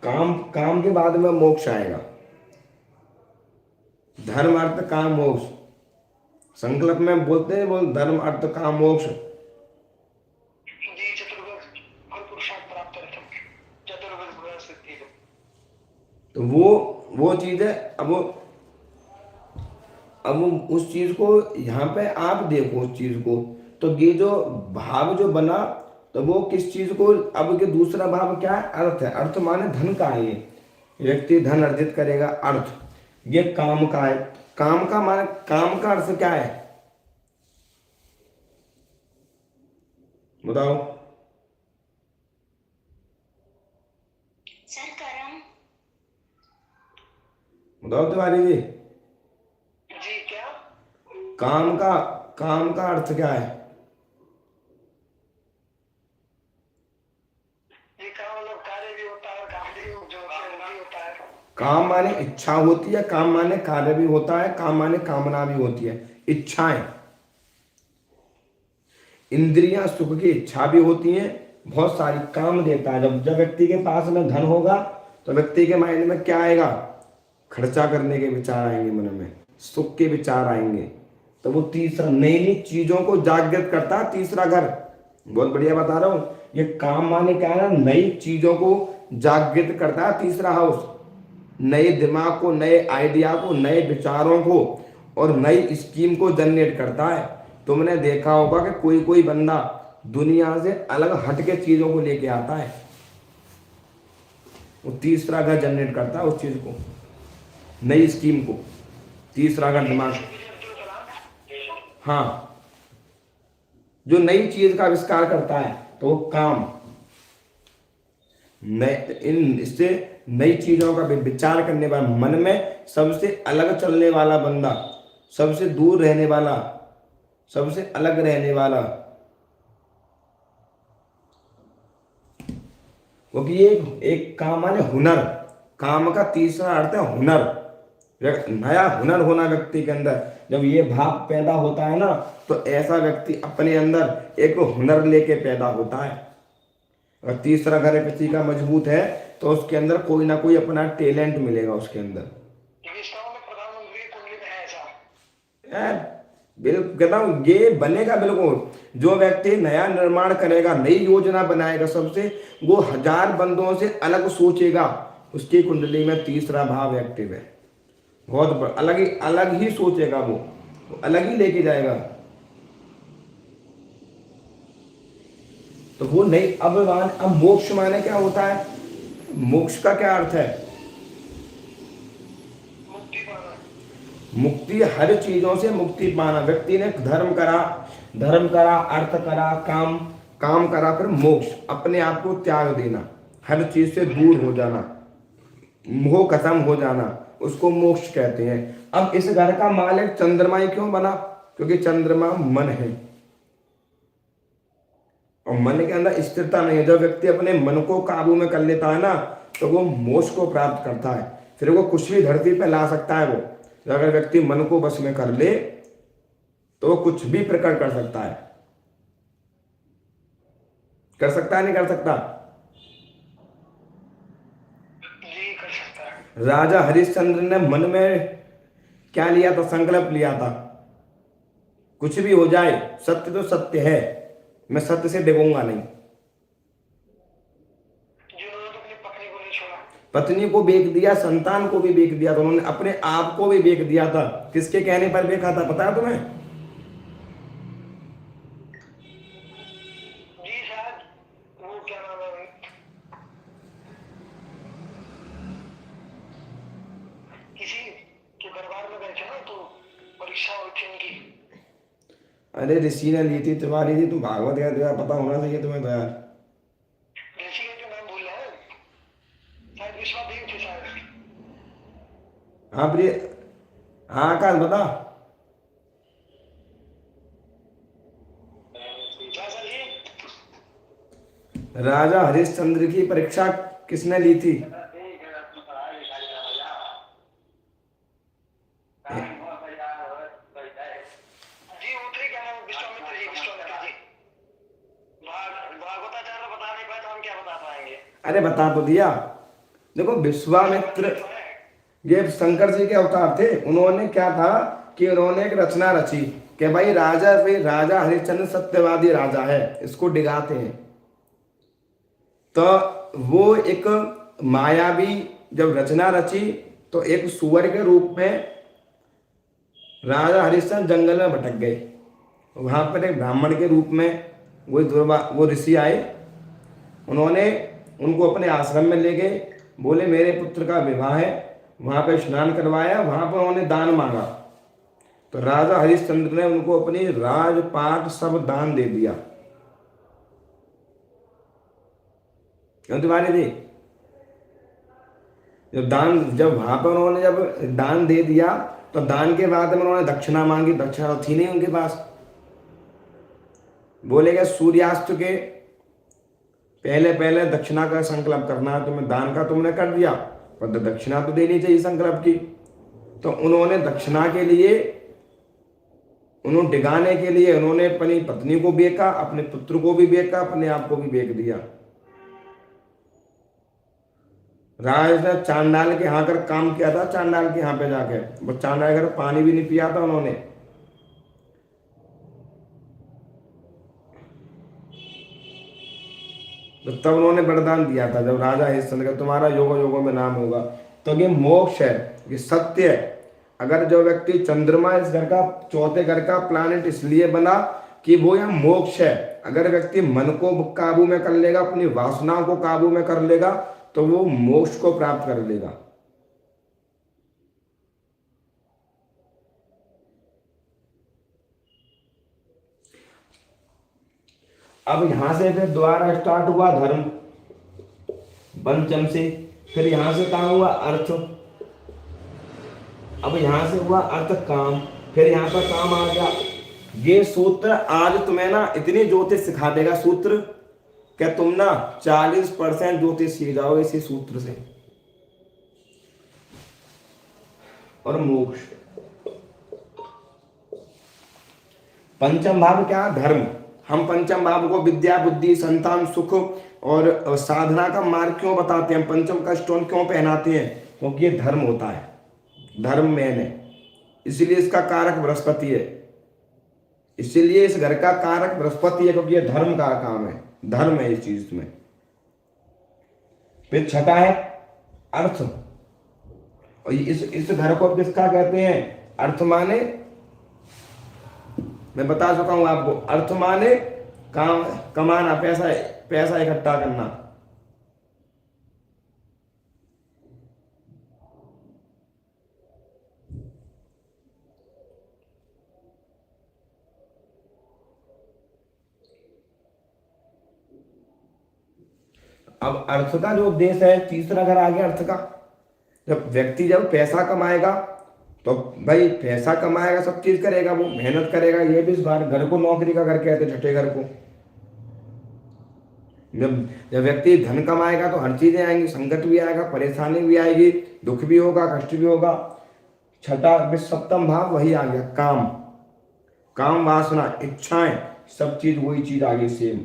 Speaker 1: काम के बाद में मोक्ष आएगा। धर्म, अर्थ, काम, मोक्ष संकल्प में बोलते हैं, बोल धर्म, अर्थ, काम, मोक्ष। तो वो चीज है। अब उस चीज को यहाँ पे आप देखो, उस चीज को तो ये जो भाव जो बना तो वो किस चीज को? अब ये दूसरा भाव क्या है? अर्थ है। अर्थ माने धन का है। ये व्यक्ति धन अर्जित करेगा, अर्थ। ये काम का है। काम का माने, काम का अर्थ क्या है बताओ?
Speaker 2: सर कर्म।
Speaker 1: बताओ तिवारी जी।
Speaker 2: जी क्या?
Speaker 1: काम का अर्थ क्या है?
Speaker 2: ये काम मतलब कार्य भी होता है, काम भी होता है।
Speaker 1: काम माने इच्छा होती है, काम माने कार्य भी होता है, काम माने कामना भी होती है, इच्छाएं। इंद्रियां सुख की इच्छा भी होती हैं, बहुत सारी काम देता है। जब व्यक्ति के पास में धन होगा तो व्यक्ति के माइंड में क्या आएगा? खर्चा करने के विचार आएंगे, मन में सुख के विचार आएंगे। तो वो तीसरा, नई नई चीजों को जागृत करता है, तीसरा घर। बहुत बढ़िया बता रहा हूँ। ये काम माने क्या है ना? नई चीजों को जागृत करता है, तीसरा हाउस। नए दिमाग को, नए आइडिया को, नए विचारों को और नई स्कीम को जनरेट करता है। तुमने देखा होगा कि कोई कोई बंदा दुनिया से अलग हटके चीजों को लेके आता है, वो तीसरा घर जनरेट करता है उस चीज को, नई स्कीम को। तीसरा घर दिमाग, हाँ, जो नई चीज का आविष्कार करता है तो वो काम। इससे नई चीजों का विचार करने वाला, मन में सबसे अलग चलने वाला बंदा, सबसे दूर रहने वाला, सबसे अलग रहने वाला, क्योंकि ये एक काम माने हुनर। काम का तीसरा अर्थ है हुनर। नया हुनर होना व्यक्ति के अंदर। जब ये भाव पैदा होता है ना तो ऐसा व्यक्ति अपने अंदर एक हुनर लेके पैदा होता है। और तीसरा घर किसी का मजबूत है तो उसके अंदर कोई ना कोई अपना टैलेंट मिलेगा उसके अंदर। बिल्कुल कहता हूँ ये बनेगा बिल्कुल। जो व्यक्ति नया निर्माण करेगा, नई योजना बनाएगा, सबसे वो 1000 बंदों से अलग सोचेगा, उसकी कुंडली में तीसरा भाव एक्टिव है। बहुत अलग ही सोचेगा, वो अलग ही लेके जाएगा। तो वो नहीं। अब मोक्ष माने क्या होता है? मोक्ष का क्या अर्थ है? मुक्ति, हर चीजों से मुक्ति पाना। व्यक्ति ने धर्म करा, अर्थ करा, काम करा, फिर मोक्ष, अपने आप को त्याग देना, हर चीज से दूर हो जाना, मोह खत्म हो जाना, उसको मोक्ष कहते हैं। अब इस घर का मालिक चंद्रमा ही क्यों बना? क्योंकि चंद्रमा मन है और मन के अंदर स्थिरता नहीं है। जब व्यक्ति अपने मन को काबू में कर लेता है ना, तो वो मोक्ष को प्राप्त करता है। फिर वो कुछ भी धरती पे ला सकता है। वो अगर व्यक्ति मन को बस में कर ले तो वो कुछ भी प्रकट कर सकता है। कर सकता है नहीं कर सकता?
Speaker 3: जी कर सकता है।
Speaker 1: राजा हरिश्चंद्र ने मन में क्या लिया था? संकल्प लिया था, कुछ भी हो जाए सत्य तो सत्य है, मैं सत्य से डिगूंगा नहीं।
Speaker 3: जिन्होंने तो अपनी पत्नी को नहीं छोड़ा।
Speaker 1: पत्नी को बेच दिया, संतान को भी बेच दिया था उन्होंने, अपने आप को भी बेच दिया था। किसके कहने पर बेचा था पता है तुम्हें?
Speaker 3: जी शायद वो क्या नाम है, किसी के दरबार में गए थे ना, तो परीक्षा हुई थी उनकी।
Speaker 1: अरे ऋषि ने ली थी, तुम्हारी थी, तुम भागवत गए थे यार, पता होना चाहिए तुम्हें तो यार।
Speaker 3: ऋषि का जो नाम भूल रहे हैं, शायद विश्वादेव थे शायद।
Speaker 1: हाँ प्रिय, हाँ आकाश बता।
Speaker 3: क्या सर जी?
Speaker 1: राजा हरिश्चंद्र की परीक्षा किसने ली थी?
Speaker 3: जी वो थे क्या नाम, विश्वामित्र जी, विश्वामित्र जी। भागवताचार्य बता नहीं पाए तो हम क्या बता पाएंगे।
Speaker 1: अरे बता तो दिया। देखो विश्वामित्र ये शंकर जी के अवतार थे। उन्होंने क्या था कि उन्होंने एक रचना रची कि भाई राजा हरिश्चंद्र सत्यवादी राजा है, इसको डिगाते हैं। तो वो एक मायावी जब रचना रची तो एक सुअर के रूप में राजा हरिश्चंद्र जंगल में भटक गए। वहां पर एक ब्राह्मण के रूप में वो ऋषि आए। उन्होंने उनको अपने आश्रम में ले गए, बोले मेरे पुत्र का विवाह है। वहां पर स्नान करवाया, वहां पर उन्होंने दान मांगा। तो राजा हरिश्चंद्र ने उनको अपनी राजपाट सब दान दे दिया। क्यों तुम्हारी थी? जब वहां पर उन्होंने जब दान दे दिया तो दान के बाद में उन्होंने दक्षिणा मांगी। दक्षिणा तो थी नहीं उनके पास। बोले गए सूर्यास्त के पहले पहले दक्षिणा का संकल्प करना है तुम्हें। दान का तुमने कर दिया पर दक्षिणा तो देनी चाहिए संकल्प की। तो उन्होंने दक्षिणा के लिए, उन्होंने डिगाने के लिए उन्होंने अपनी पत्नी को बेचा, अपने पुत्र को भी बेचा, अपने आप को भी बेच दिया। राजा ने चांडाल के यहाँ कर काम किया था। चांडाल के यहाँ पे जाके वो चांडाल घर पानी भी नहीं पिया था उन्होंने। तो तब उन्होंने वरदान दिया था जब राजा हरिश्चंद्र का तुम्हारा योगो योगों में नाम होगा। तो ये मोक्ष है, ये सत्य है। अगर जो व्यक्ति चंद्रमा इस घर का, चौथे घर का प्लैनेट इसलिए बना कि वो यहाँ मोक्ष है। अगर व्यक्ति मन को काबू में कर लेगा, अपनी वासनाओं को काबू में कर लेगा, तो वो मोक्ष को प्राप्त कर लेगा। अब यहां से फिर दोबारा स्टार्ट हुआ धर्म पंचम से। फिर यहां से कहा हुआ अर्थ। अब यहां से हुआ अर्थ काम, फिर यहां पर काम आ गया। ये सूत्र आज तुम्हें ना इतनी ज्योतिष सिखा देगा सूत्र, क्या तुम ना 40% ज्योतिष सीख जाओगे इसी सूत्र से। और मोक्ष, पंचम भाव क्या? धर्म। हम पंचम भाव को विद्या, बुद्धि, संतान, सुख और साधना का मार्ग क्यों बताते हैं? पंचम का स्टोन क्यों पहनाते हैं? क्योंकि ये धर्म होता है, धर्म मेन है। इसीलिए इसका कारक बृहस्पति है। इसीलिए इस घर का कारक बृहस्पति है, क्योंकि ये धर्म का काम है, धर्म है इस चीज में। फिर छठा है अर्थ। और इस घर को किसका कहते हैं? अर्थ माने, मैं बता चुका हूं आपको, अर्थ माने काम, कमाना, पैसा इकट्ठा करना। अब अर्थ का जो उद्देश्य है, तीसरा घर आ गया अर्थ का। जब व्यक्ति जब पैसा कमाएगा तो भाई पैसा कमाएगा, सब चीज करेगा, वो मेहनत करेगा। ये भी इस बार घर को नौकरी का घर कहते, छठे घर को। जब जब व्यक्ति धन कमाएगा तो हर चीजें आएंगी, संकट भी आएगा, परेशानी भी आएगी, दुख भी होगा, कष्ट भी होगा। छठा सप्तम भाव वही आ गया, काम, काम वासना, इच्छाएं, सब चीज वही चीज आ गई सेम।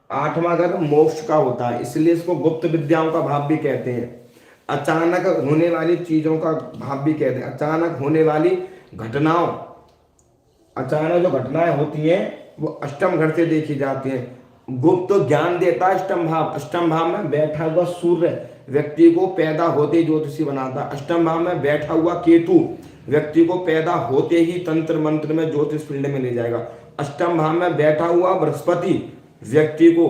Speaker 1: आठवां घर मोक्ष का होता है, इसलिए इसको गुप्त विद्याओं का भाव भी कहते हैं। अचानक होने वाली चीजों का भाव भी कहते हैं, अचानक होने वाली घटनाओं, अचानक जो घटनाएं होती हैं वो अष्टम घर से देखी जाती हैं। गुप्त तो ज्ञान देता है अष्टम भाव। अष्टम भाव में बैठा हुआ सूर्य व्यक्ति को पैदा होते ही ज्योतिषी बनाता है। अष्टम भाव में बैठा हुआ केतु व्यक्ति को पैदा होते ही तंत्र मंत्र में ज्योतिष फील्ड में ले जाएगा। अष्टम भाव में बैठा हुआ बृहस्पति व्यक्ति को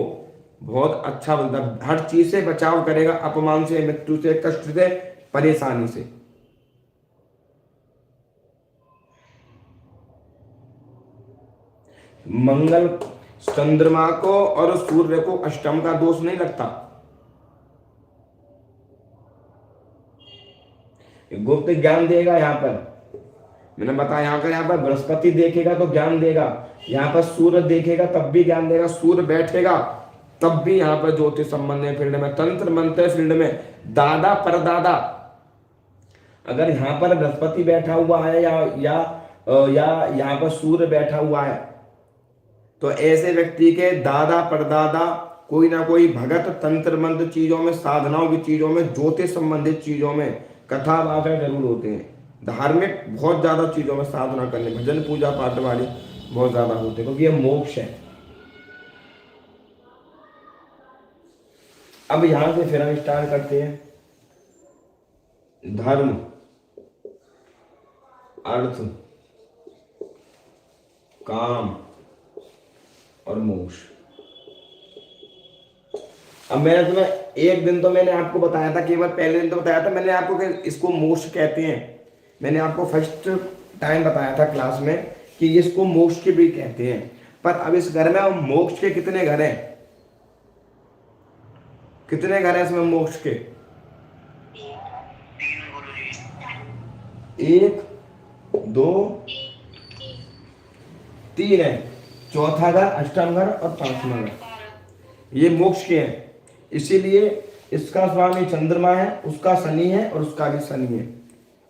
Speaker 1: बहुत अच्छा बनता है, हर चीज से बचाव करेगा, अपमान से, मृत्यु से, कष्ट से, परेशानी से। मंगल, चंद्रमा को और सूर्य को अष्टम का दोष नहीं लगता। गुप्त ज्ञान देगा। यहाँ पर मैंने बताया, यहाँ पर बृहस्पति देखेगा तो ज्ञान देगा, यहाँ पर सूर्य देखेगा तब भी ज्ञान देगा, सूर्य बैठेगा तब भी यहाँ पर ज्योतिष संबंधी फील्ड में, तंत्र मंत्र फील्ड में, दादा परदादा। अगर यहाँ पर बृहस्पति बैठा हुआ है या यहाँ पर सूर्य बैठा हुआ है तो ऐसे व्यक्ति के दादा परदादा कोई ना कोई भगत तंत्र मंत्र चीजों में, साधनाओं की चीजों में, ज्योतिष संबंधित चीजों में, कथा वाचा जरूर होते हैं। धार्मिक बहुत ज्यादा चीजों में साधना करने, भजन पूजा पाठ वाले बहुत ज्यादा होते हैं, क्योंकि ये मोक्ष है। अब यहां से फिर हम स्टार्ट करते हैं। धर्म, अर्थ, काम और मोक्ष। अब मैंने तुम्हें एक दिन तो मैंने आपको बताया था, केवल पहले दिन तो बताया था मैंने आपको कि इसको मोक्ष कहते हैं। मैंने आपको फर्स्ट टाइम बताया था क्लास में कि इसको मोक्ष के भी कहते हैं। पर अब इस घर में मोक्ष के कितने घर हैं? कितने घर हैं इसमें मोक्ष के? एक, दो, तीन है। चौथा घर, अष्टम घर और पांचवा घर, ये मोक्ष के हैं। इसीलिए इसका स्वामी चंद्रमा है, उसका शनि है और उसका भी शनि है।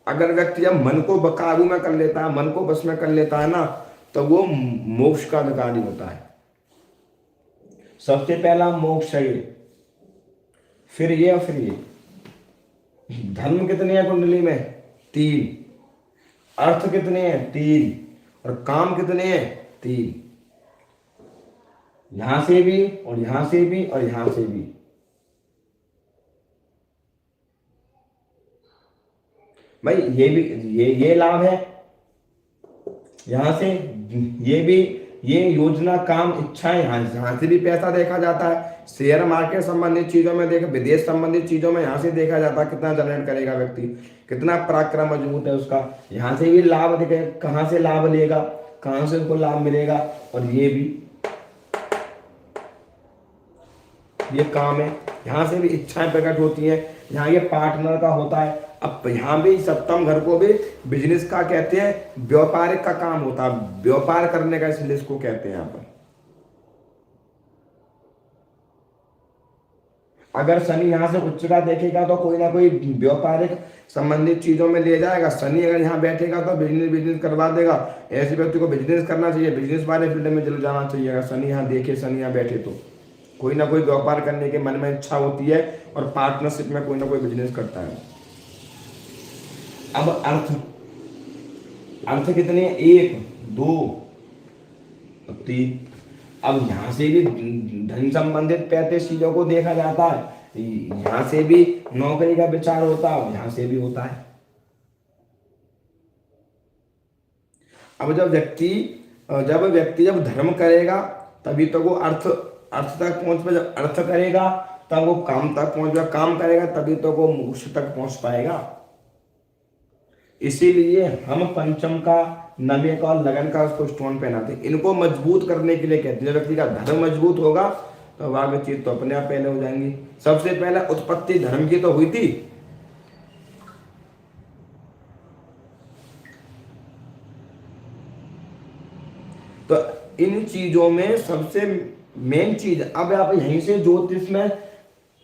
Speaker 1: अगर व्यक्ति जब मन को काबू में कर लेता है, मन को बस में कर लेता है ना, तो वो मोक्ष का अधिकारी होता है। सबसे पहला मोक्ष है ये, फिर ये और फिर ये। धर्म कितने हैं कुंडली में? 3। अर्थ कितने हैं? 3। और काम कितने हैं? 3। यहां से भी और यहां से भी और यहां से भी। भाई ये भी ये लाभ है यहां से, ये भी, ये योजना, काम, इच्छाएं, यहां से भी पैसा देखा जाता है। शेयर मार्केट संबंधित चीजों में देखा, विदेश संबंधित चीजों में यहां से देखा जाता है कितना जनरेट करेगा व्यक्ति, कितना पराक्रम मजबूत है उसका। यहां से भी लाभ दिखे, कहां से लाभ लेगा, कहां से उनको लाभ मिलेगा। और ये भी, ये काम है, यहां से भी इच्छाएं प्रकट होती हैं। यहाँ ये पार्टनर का होता है। अब यहाँ भी सप्तम घर को भी बिजनेस का कहते हैं, व्यापारिक का काम होता है, व्यापार करने का, इसलिए इसको कहते हैं यहाँ पर। अगर शनि यहाँ से उच्च का देखेगा तो कोई ना कोई व्यापारिक संबंधित चीजों में ले जाएगा। शनि अगर यहाँ बैठेगा तो बिजनेस करवा देगा। ऐसे व्यक्ति को बिजनेस करना चाहिए, बिजनेस वाले फील्ड में जरूर जाना चाहिए। अगर शनि यहाँ देखे, शनि यहाँ बैठे तो कोई ना कोई व्यापार करने के मन में इच्छा होती है और पार्टनरशिप में कोई ना कोई बिजनेस करता है। अब अर्थ, अर्थ कितने? 1, 2, 3। अब यहां से भी धन संबंधित 35 चीजों को देखा जाता है। यहां से भी नौकरी का विचार होता है, यहां से भी होता है। अब जब व्यक्ति जब धर्म करेगा तभी तो वो अर्थ तक पहुंच पाए। जब अर्थ करेगा तब वो काम तक पहुंच, काम करेगा तभी तो वो मोक्ष तक पहुंच पाएगा। इसीलिए हम पंचम का, नवे का और लगन का उसको स्टोन पहनाते हैं। इनको मजबूत करने के लिए कहते हैं। जब व्यक्ति का धर्म मजबूत होगा तो आगे चीज तो अपने आप पहले हो जाएंगी। सबसे पहले उत्पत्ति धर्म की तो हुई थी, इन चीजों में सबसे मेन चीज, अब आप यहीं से ज्योतिष में,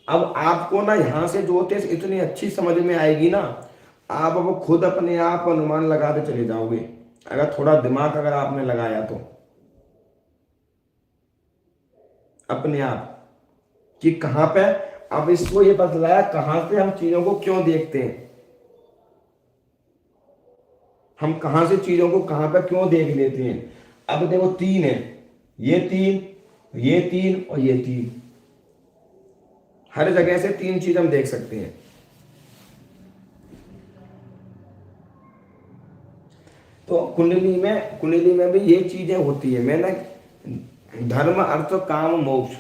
Speaker 1: अब आपको ना यहाँ से ज्योतिष इतनी अच्छी समझ में आएगी ना, आप अब खुद अपने आप अनुमान लगाते चले जाओगे, अगर थोड़ा दिमाग अगर आपने लगाया तो अपने आप, कि कहाँ पे, अब इसको ये पता लगाया कहाँ से हम चीजों को क्यों देखते हैं, हम कहाँ से चीजों को कहाँ पे क्यों देख लेते हैं। अब देखो तीन है, ये तीन, ये तीन और ये तीन, हर जगह से तीन चीज हम देख सकते हैं। तो कुंडली में भी ये चीजें होती है। मैंने धर्म अर्थ काम मोक्ष,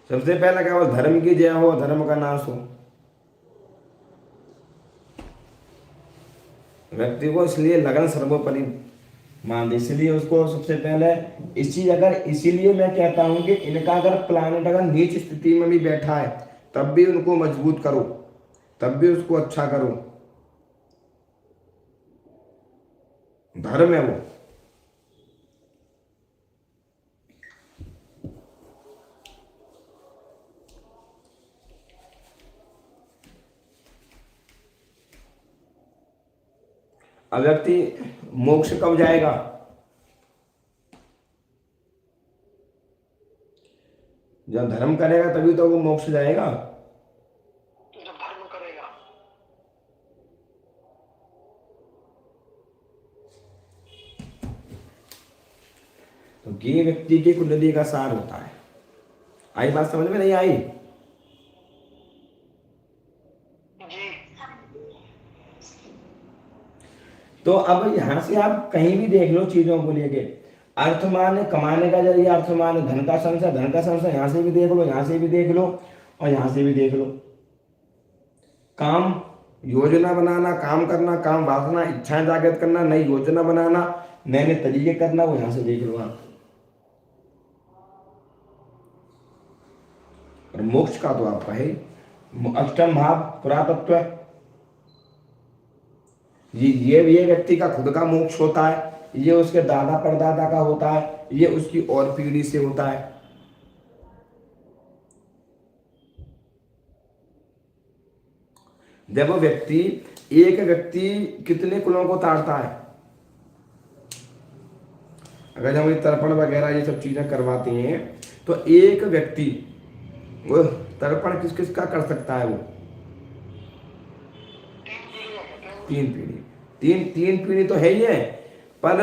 Speaker 1: सबसे पहला क्या हो, धर्म की जय हो, धर्म का नाश हो। व्यक्ति को इसलिए लगन सर्वोपरि मान, इसलिए उसको सबसे पहले इस चीज, अगर इसीलिए मैं कहता हूं कि इनका अगर प्लानेट अगर नीच स्थिति में भी बैठा है तब भी उनको मजबूत करो, तब भी उसको अच्छा करो, धर्म है वो। अब व्यक्ति मोक्ष कब जाएगा, जब धर्म करेगा तभी तो वो मोक्ष जाएगा।
Speaker 3: जब धर्म करेगा।
Speaker 1: तो ये व्यक्ति की कुंडली का सार होता है। आई बात समझ में नहीं आई?
Speaker 3: जी।
Speaker 1: तो अब यहां से आप कहीं भी देख लो चीजों को लेके, अर्थमान कमाने का जरिए, अर्थमान धन का संशय, धन का संशय यहां से भी देख लो, यहां से भी देख लो और यहां से भी देख लो। काम योजना बनाना, काम करना, काम वासना, इच्छाएं जागृत करना, नई योजना बनाना, नए नए तरीके करना, वो यहां से देख लो आप। और मोक्ष का तो आपका है अष्टम भाव पुरातत्व, ये व्यक्ति का खुद का मोक्ष होता है, ये उसके दादा परदादा का होता है, ये उसकी और पीढ़ी से होता है। जब वो व्यक्ति, एक व्यक्ति कितने कुलों को ताड़ता है, अगर हम ये तर्पण वगैरह ये सब चीजें करवाते हैं तो एक व्यक्ति वो तर्पण किस किस का कर सकता है, वो तीन पीढ़ी तो है ही है, पर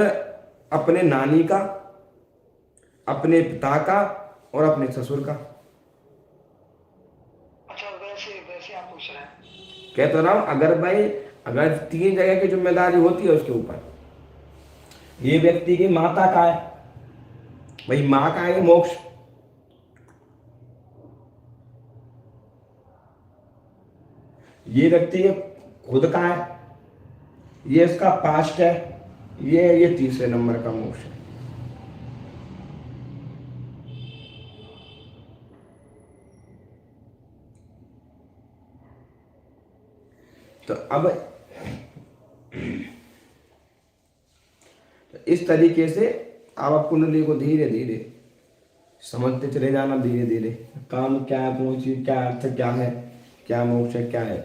Speaker 1: अपने नानी का, अपने पिता का और अपने ससुर का।
Speaker 3: अच्छा, वैसे आप पूछ रहे हैं।
Speaker 1: कह तो रहा हूं, अगर तीन जगह की जिम्मेदारी होती है उसके ऊपर, ये व्यक्ति की माता का है, भाई माँ का है मोक्ष, ये व्यक्ति के खुद का है, ये इसका पास्ट है, ये तीसरे नंबर का मोक्ष है। तो अब इस तरीके से आप कुंडली को धीरे धीरे समझते चले जाना, धीरे धीरे काम क्या है, कौन चीज क्या अर्थ क्या है, क्या मोक्ष है, क्या है,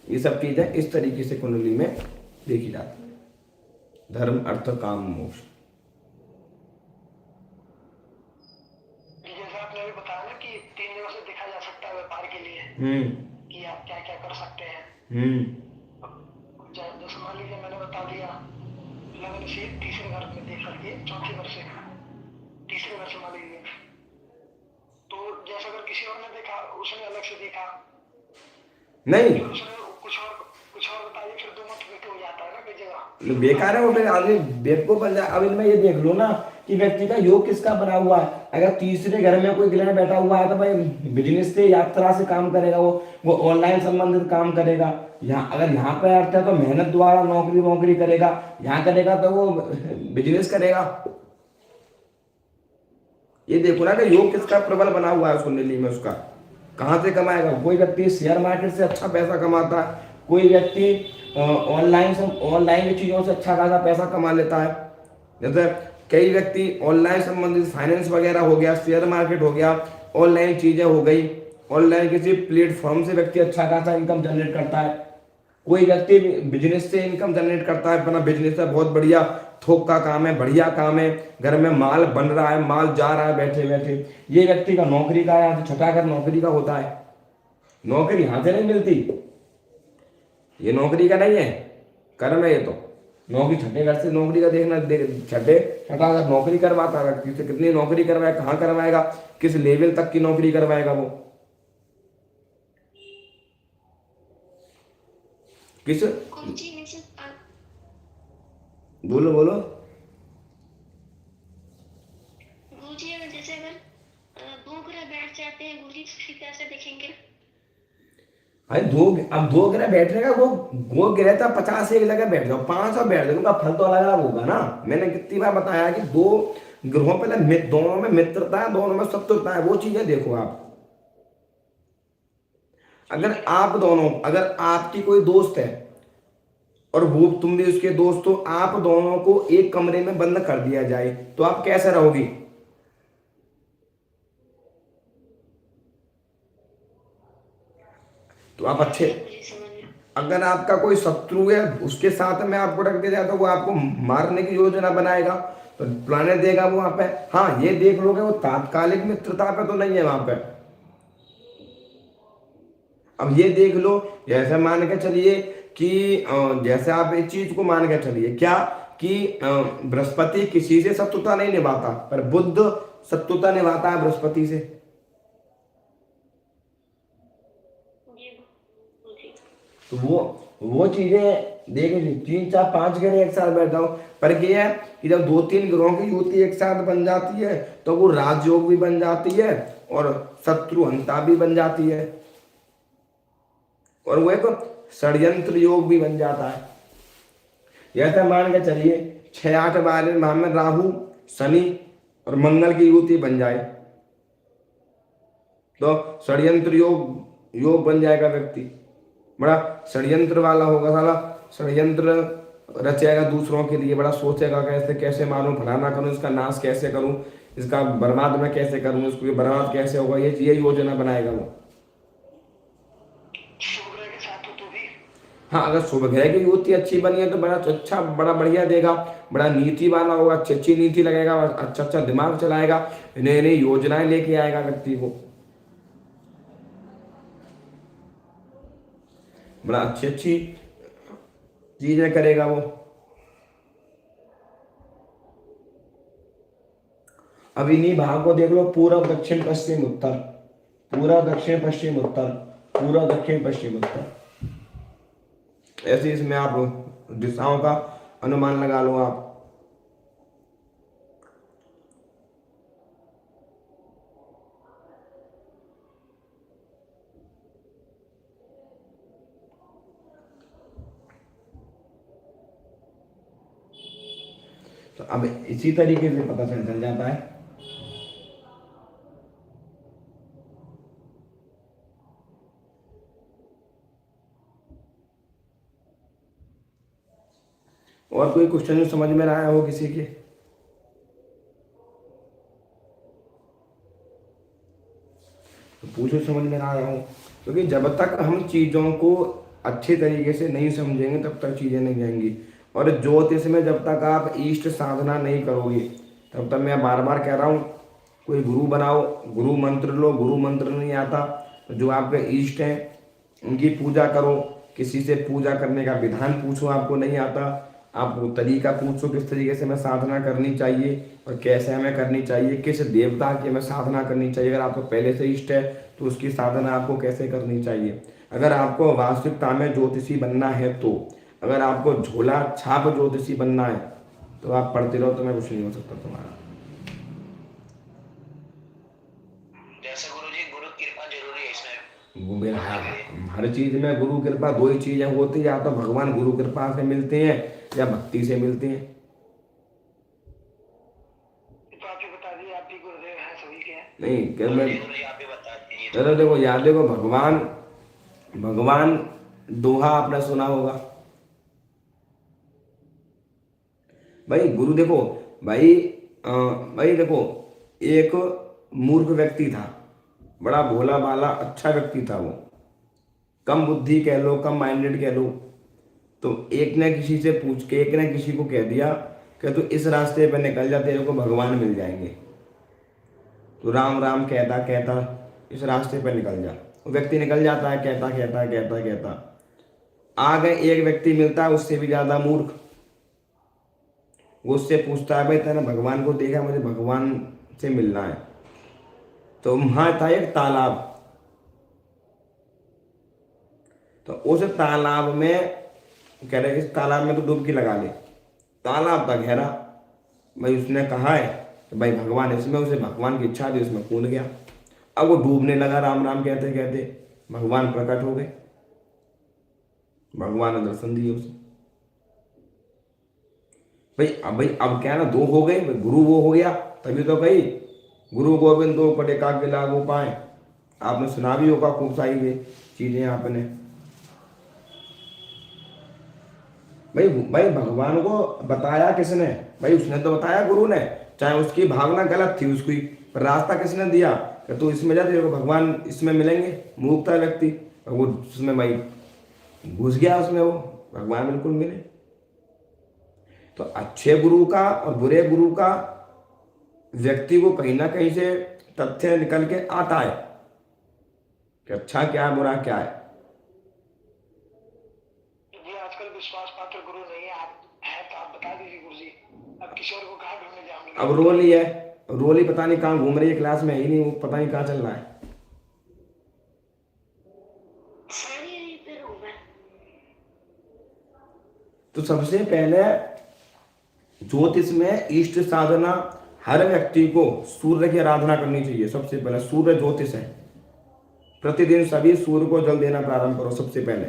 Speaker 1: ये सब चीजें इस तरीके से कुंडली में देखी जाती है। धर्म अर्थ काम मोक्ष।
Speaker 3: जैसे आपने अभी बताया ना कि 3 जगह से देखा जा सकता है व्यापार के लिए कि आप क्या क्या कर सकते हैं। जैसे मान लीजिए मैंने बता दिया, लगन से तीसरे घर में देख करके चौथे घर से, तीसरे घर से मान लीजिए, तो जैसे अगर किसी और ने देखा, उसने अलग से देखा
Speaker 1: नहीं,
Speaker 3: उसने कुछ और बताइए, फिर दो मत हो जाता है ना कई जगह,
Speaker 1: बेकार है वो, फिर आदमी बेवकूफ बन जाए। अब इनमें ये देख लो ना कि व्यक्ति का योग किसका बना हुआ है। अगर तीसरे घर में कोई ग्रह बैठा हुआ है तो भाई बिजनेस से, यात्रा से काम करेगा, वो ऑनलाइन संबंधित काम करेगा। यहाँ अगर यहाँ पे अर्थ है तो मेहनत द्वारा नौकरी वोकरी करेगा, यहाँ करेगा तो वो बिजनेस करेगा। ये देखो ना कि योग किसका प्रबल बना हुआ है उस कुंडली में, उसका कहाँ से कमाएगा। कोई व्यक्ति शेयर मार्केट से अच्छा पैसा कमाता है, कोई व्यक्ति ऑनलाइन की चीज़ों से अच्छा खासा पैसा कमा लेता है। जैसे कई व्यक्ति ऑनलाइन संबंधित फाइनेंस वगैरह हो गया, शेयर मार्केट हो गया, ऑनलाइन चीज़ें हो गई, ऑनलाइन किसी प्लेटफॉर्म से व्यक्ति अच्छा खासा इनकम जनरेट करता है। कोई व्यक्ति बिजनेस से इनकम जनरेट करता है, अपना बिजनेस है बहुत बढ़िया, थोक का काम है, बढ़िया काम है, घर में माल बन रहा है, माल जा रहा है बैठे बैठे। ये व्यक्ति का नौकरी का या छठा घर नौकरी का होता है। नौकरी यहाँ से नहीं मिलती, ये नौकरी का नहीं है, कर्म है ये तो। नौकरी छठे घर से नौकरी का देखना, छठा घर नौकरी करवाता है, व्यक्ति से कितनी नौकरी करवाएगा, कहाँ करवाएगा, किस लेवल तक की नौकरी करवाएगा वो, किस,
Speaker 2: गुरुजी मीन्स
Speaker 1: बोलो बोलो।
Speaker 2: गुरुजी अगर जैसे अगर दो ग्रह बैठ जाते हैं गुरुजी तो फिर कैसे देखेंगे?
Speaker 1: अरे दो ग्रह बैठने का, वो ग्रह था 50 एक जगह बैठ जाओ, 500 बैठ जाओ, उनका फल तो अलग अलग होगा ना। मैंने कितनी बार बताया कि दो ग्रहों पे दोनों में मित्रता है, दोनों में शत्रुता है, वो चीजें देखो आप। अगर आपकी कोई दोस्त है और वो तुम भी उसके दोस्त हो, आप दोनों को एक कमरे में बंद कर दिया जाए तो आप कैसे रहोगी? तो आप अच्छे,
Speaker 2: गुरुजी समझ में।
Speaker 1: अगर आपका कोई शत्रु है उसके साथ में आपको रख दिया जाए तो वो आपको मारने की योजना बनाएगा, तो प्लान देगा वो वहां पे। हाँ ये देख लोगे वो तात्कालिक मित्रता पे तो नहीं है वहां पे। अब ये देख लो, जैसे मान के चलिए कि जैसे आप इस चीज को मान के चलिए क्या कि बृहस्पति किसी से शत्रुता नहीं निभाता, पर बुध शत्रुता निभाता है बृहस्पति से।
Speaker 2: जी गुरुजी।
Speaker 1: तो वो चीजें देखिए, 3 4 5 ग्रह एक साथ बैठ जाओ, पर क्या है कि जब 2 3 ग्रहों की युति एक साथ बन जाती है तो वो राजयोग भी बन जाती है और शत्रुहंता भी बन जाती है, और वो एक षड्यंत्र योग भी बन जाता है। जैसे मान के चलिए 6 8 वाले माह में राहु शनि और मंगल की युति बन जाए तो षड्यंत्र योग बन जाएगा। व्यक्ति बड़ा षड्यंत्र वाला होगा, साला षड्यंत्र रचेगा दूसरों के लिए, बड़ा सोचेगा कैसे कैसे मारूं, फलाना करूं, इसका नाश कैसे करूं, इसका बर्बाद मैं कैसे करूं, इसको बर्बाद कैसे होगा, ये योजना बनाएगा वो।
Speaker 3: शुभ ग्रह के साथ हो तो भी
Speaker 1: हाँ अगर शुभ ग्रह की युति अच्छी बनी है तो बड़ा अच्छा, बड़ा बढ़िया देगा, बड़ा नीति वाला होगा, अच्छी अच्छी नीति लगेगा, अच्छा अच्छा दिमाग चलाएगा, नई नई योजनाएं लेके आएगा व्यक्ति को, बड़ा अच्छी अच्छी चीजें करेगा वो। अब इन्हीं भाग को देख लो, पूर्व दक्षिण पश्चिम उत्तर, पूर्व दक्षिण पश्चिम उत्तर, पूर्व दक्षिण पश्चिम उत्तर, ऐसे इसमें आप दिशाओं का अनुमान लगा लो आप। तो अब इसी तरीके से पता चल जाता है। और कोई क्वेश्चन समझ में ना आया हो किसी के? तो पूछो, समझ में ना आया हो, क्योंकि जब तक हम चीजों को अच्छे तरीके से नहीं समझेंगे तब तक चीजें नहीं जाएंगी। और ज्योतिष में जब तक आप इष्ट साधना नहीं करोगे तब तक, मैं बार बार कह रहा हूँ, कोई गुरु बनाओ, गुरु मंत्र लो, गुरु मंत्र नहीं आता तो जो आपके इष्ट हैं उनकी पूजा करो, किसी से पूजा करने का विधान पूछो, आपको नहीं आता आप वो तरीका पूछो, किस तरीके से हमें साधना करनी चाहिए और कैसे हमें करनी चाहिए, किस देवता की हमें साधना करनी चाहिए। अगर आपको पहले से इष्ट है तो उसकी साधना आपको कैसे करनी चाहिए। अगर आपको वास्तविकता में ज्योतिषी बनना है तो, अगर आपको झोला छाप ज्योतिषी बनना है तो आप पढ़ते रहो, तो मैं कुछ नहीं हो सकता तुम्हारा।
Speaker 3: जैसे गुरुजी गुरु कृपा जरूरी है इसमें।
Speaker 1: हर चीज में गुरु कृपा, 2 ही चीजें होती है, या तो भगवान गुरु कृपा से मिलते हैं या भक्ति से मिलते हैं।
Speaker 3: तो आप ही बता दिए, आप ही गुरुदेव हैं सभी के हैं।
Speaker 1: नहीं क्या मैं,
Speaker 3: गुरुजी आप ही बता दीजिए।
Speaker 1: चलो देखो याद, देखो भगवान दोहा आपने सुना होगा। भाई गुरु देखो, भाई भाई देखो, एक मूर्ख व्यक्ति था, बड़ा भोला भाला अच्छा व्यक्ति था वो, कम बुद्धि कह लो, कम माइंडेड कह लो। तो एक ने किसी से पूछ के, एक ने किसी को कह दिया कि तू इस रास्ते पे निकल जा, तेरे को भगवान मिल जाएंगे। तो राम राम कहता कहता इस रास्ते पे निकल जा। वो व्यक्ति निकल जाता है, कहता कहता कहता कहता आगे एक व्यक्ति मिलता है उससे भी ज्यादा मूर्ख। वो उससे पूछता है, भाई तेने भगवान को देखा, मुझे भगवान से मिलना है। तो वहां था एक तालाब, तो उस तालाब में कह रहे इस तालाब में तो डुबकी लगा ले। तालाब था गहरा, भाई उसने कहा है कि भाई भगवान इसमें, उसे भगवान की इच्छा थी, उसमें कूद गया। अब वो डूबने लगा, राम राम कहते कहते भगवान प्रकट हो गए, भगवान ने दर्शन दिए उसे। भाई अब क्या ना, दो हो गए, गुरु वो हो गया, तभी तो भाई गुरु गोविंद दो पटे काके लागू पाए। आपने सुना भी होगा खूब सारी ये चीजें आपने। भाई भगवान को बताया किसने? भाई उसने तो बताया, गुरु ने। चाहे उसकी भावना गलत थी उसकी, पर रास्ता किसने दिया कि तू इसमें जा, तेरे को भगवान इसमें मिलेंगे। मूर्ख था व्यक्ति, वो उसमें भाई घुस गया, उसमें वो भगवान बिल्कुल मिले। तो अच्छे गुरु का और बुरे गुरु का व्यक्ति को कहीं ना कहीं से तथ्य निकल के आता है कि अच्छा क्या है, बुरा क्या है।
Speaker 3: जी आजकल विश्वास पात्र गुरु नहीं है, आप है तो आप बता दीजिए गुरु जी। अब किसी और को कहाँ ढूंढने जाएंगे?
Speaker 1: अब रोली है, रोली पता नहीं कहाँ घूम रही है, क्लास में है ही नहीं, वो पता नहीं कहाँ चल रहा है।
Speaker 2: सर यहीं पे हूँ मैं।
Speaker 1: तो सबसे पहले ज्योतिष में इष्ट साधना, हर व्यक्ति को सूर्य की आराधना करनी चाहिए। सबसे पहले सूर्य ज्योतिष है, प्रतिदिन सभी सूर्य को जल देना प्रारंभ करो सबसे पहले।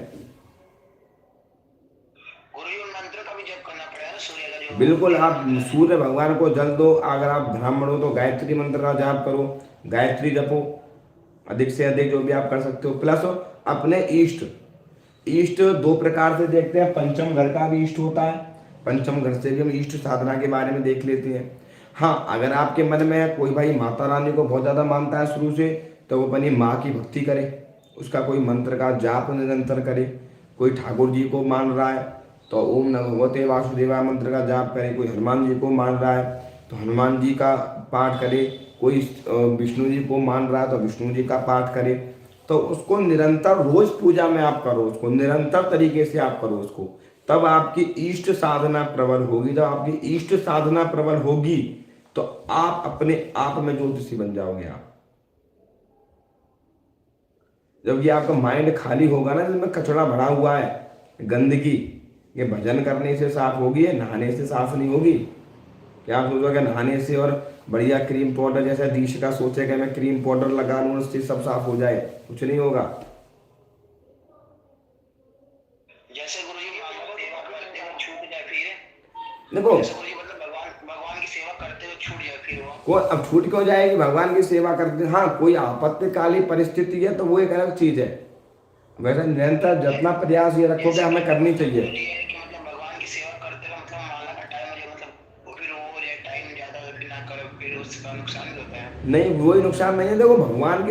Speaker 3: गुरु जी मंत्र का भी जप करना पड़ेगा ना, सूर्य का जो।
Speaker 1: बिल्कुल, आप सूर्य भगवान को जल दो। अगर आप ब्राह्मण हो तो गायत्री मंत्र का जाप करो, गायत्री जपो, अधिक से अधिक जो भी आप कर सकते हो। प्लस अपने इष्ट दो प्रकार से देखते हैं, पंचम घर का भी इष्ट होता है, पंचम घर से भी हम इष्ट साधना के बारे में देख लेते हैं। हाँ, अगर आपके मन में कोई भाई माता रानी को बहुत ज़्यादा मानता है शुरू से, तो वो अपनी माँ की भक्ति करे, उसका कोई मंत्र का जाप निरंतर करे। कोई ठाकुर जी को मान रहा है तो ओम नमो भगवते वासुदेवाय मंत्र का जाप करे। कोई हनुमान जी को मान रहा है तो हनुमान जी का पाठ करे। कोई विष्णु जी को मान रहा है तो विष्णु जी का पाठ करे। तो उसको निरंतर रोज पूजा में आप करो, उसको निरंतर तरीके से आप करो उसको, तब आपकी इष्ट साधना प्रबल होगी। जब आपकी इष्ट साधना प्रबल होगी तो आप अपने आप में ज्योतिषी बन जाओगे। आप जब ये आपका माइंड खाली होगा ना, जिसमें कचरा भरा हुआ है, गंदगी, ये भजन करने से साफ होगी, है नहाने से साफ नहीं होगी। क्या आप सोचोगे नहाने से और बढ़िया क्रीम पाउडर, जैसा दीश का सोचे कि मैं क्रीम पाउडर लगा लूँ उससे सब साफ हो जाए? कुछ नहीं होगा।
Speaker 3: जैसे गुरु जी सेवा करते हुए छूट जाए फिर
Speaker 1: देखो,
Speaker 3: जैसे गुरु जी मतलब भगवान की सेवा करते हुए छूट जाए फिर वो
Speaker 1: को अब छूट क्यों जाएगी? भगवान की सेवा करते, हाँ कोई आपत्तिकालीन परिस्थिति है तो वो एक अलग चीज है। वैसे निरंतर जितना प्रयास ये रखो कि हमें करनी चाहिए।
Speaker 3: कि मतलब भगवान की सेवा करते हुए मतलब माला का टाइम मुझे मतलब वो फिर वो टाइम ज्यादा ना करे, फिर उसका नुकसान ही होता है।
Speaker 1: नहीं, वही नुकसान नहीं है। देखो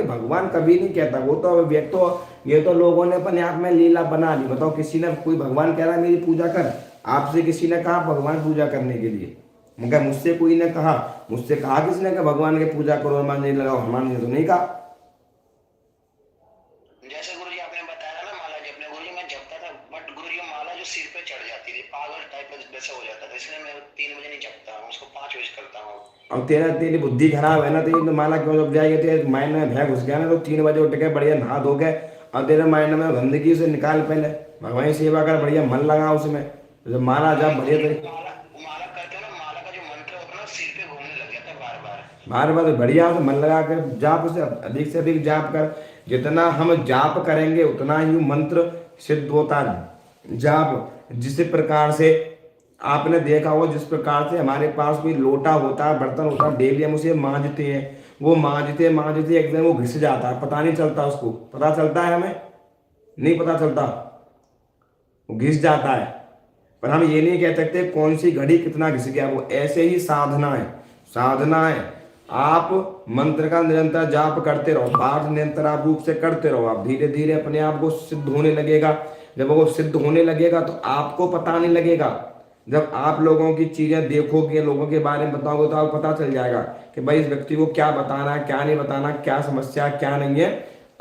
Speaker 1: भगवान कभी नहीं कहता, वो तो व्यक्त तो ये तो लोगों ने अपने आप में लीला बना ली। बताओ, किसी ने, कोई भगवान कह रहा है मेरी पूजा कर, आपसे किसी ने कहा भगवान पूजा करने के लिए? मगर मुझसे कोई ने कहा, मुझसे कहा किसने कि भगवान की पूजा करो, हनुमान जी लगाओ? हनुमान जी तो नहीं कहा।
Speaker 3: जैसे गुरु जी आपने बताया ना माला जपने, गुरु जी मैं जपता था, बट गुरु जी माला जो सिर पे चढ़ जाती थी, पागल टाइप वैसा हो जाता था, इसलिए मैं 3 बजे नहीं जपता हूँ, उसको 5 बजे करता हूँ।
Speaker 1: अब तेरी बुद्धि खराब है ना, तेरी तो माला क्यों जप जाएगी? तेरे माइंड में भय घुस गया ना, तो 3 बजे उठ के बढ़िया नहा धो के, अब तेरे माइंड में गंदगी से निकाल, पहले भगवान की सेवा कर, बढ़िया मन लगा उसमें, तो माला जप बढ़िया तरीके
Speaker 3: माला करते हो ना, माला का जो मंत्र होता है ना सिर पे घूमने लग जाता है बार बार।
Speaker 1: बार बार बढ़िया से मन लगा कर जाप, से अधिक जाप कर। जितना हम जाप करेंगे उतना ही मंत्र सिद्ध होता है। जाप जिस प्रकार से आपने देखा हो, जिस प्रकार से हमारे पास कोई लोटा होता है, बर्तन होता है, डेली हम उसे मांजते हैं, वो मांजते एक दिन वो घिस जाता है, पता नहीं चलता। उसको पता चलता है? हमें नहीं पता चलता। वो घिस जाता है। पर हम ये नहीं कह सकते कौन सी घड़ी कितना घिस गया। वो ऐसे ही साधना है, साधना है। आप मंत्र का निरंतर जाप करते रहो, पाठ निरंतर रूप से करते रहो, आप धीरे धीरे अपने आप को सिद्ध होने लगेगा। जब वो सिद्ध होने लगेगा तो आपको पता नहीं लगेगा। जब आप लोगों की चीजें देखोगे, लोगों के बारे में बताओगे, तो आपको पता चल जाएगा कि भाई इस व्यक्ति को क्या बताना है, क्या नहीं बताना, क्या समस्या क्या नहीं है।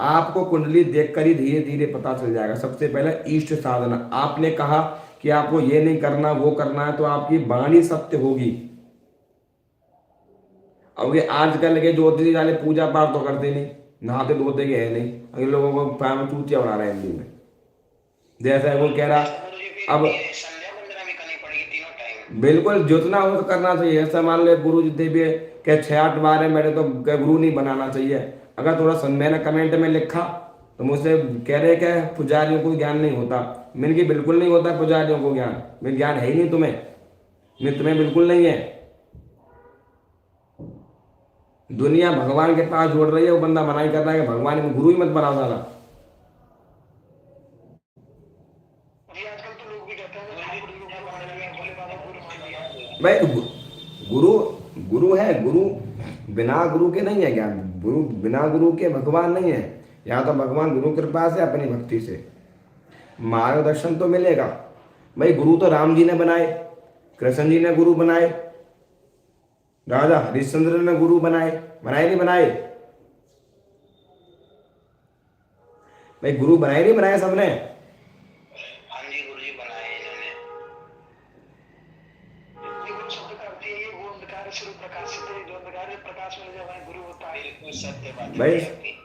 Speaker 1: आपको कुंडली देखकर ही धीरे धीरे पता चल जाएगा। सबसे पहले इष्ट साधना। आपने कहा कि आपको ये नहीं करना वो करना है, तो आपकी वाणी सत्य होगी। अब ये आजकल के ज्योतिषी वाले पूजा पाठ तो करते नहीं, नहाते धोते के है नहीं, अगर लोगों को पैर में चूतिया बना रहे हैं हिंदी में। जैसा वो कह रहा अब
Speaker 3: संध्या वंदना भी करनी पड़ेगी तीनों टाइम।
Speaker 1: बिल्कुल जितना हो तो करना चाहिए। ऐसा मान लो गुरु जितने भी क्या 6-8 बार है, मेरे तो गुरु नहीं बनाना चाहिए। अगर थोड़ा मैंने कमेंट में लिखा तो मुझसे कह रहे कि पुजारियों को ज्ञान नहीं होता। मैंने कि बिल्कुल नहीं होता पुजारियों को ज्ञान। मैं ज्ञान है ही नहीं तुम्हें, मैं तुम्हें बिल्कुल नहीं है। दुनिया भगवान के पास जोड़ रही है, वो बंदा मना ही कर रहा है कि भगवान को गुरु ही मत बनाओ साला।
Speaker 3: जी आजकल तो लोग भी कहते हैं ठाकुर जी को गुरु मान लिया, भोले बाबा को गुरु मान लिया।
Speaker 1: भाई गुरु गुरु है, गुरु बिना गुरु के नहीं है ज्ञान। गुरु बिना गुरु के भगवान नहीं है। या तो भगवान गुरु कृपा से अपनी भक्ति से मार्गदर्शन तो मिलेगा। भाई गुरु तो राम जी ने बनाए, कृष्ण जी ने गुरु बनाए, राजा हरिश्चंद्र ने गुरु बनाए, बनाए नहीं बनाए? भाई गुरु बनाए नहीं बनाए सबने?
Speaker 3: हाँ जी गुरु जी बनाए इन्होंने। ये गुरु शब्द का अर्थ ये वो अंधकार स्वरूप प्रकाशित है, जो अंधकार में प्रकाश में जब गुरु होता है। बिल्कुल सत्य बात है
Speaker 1: भाई
Speaker 3: आपकी।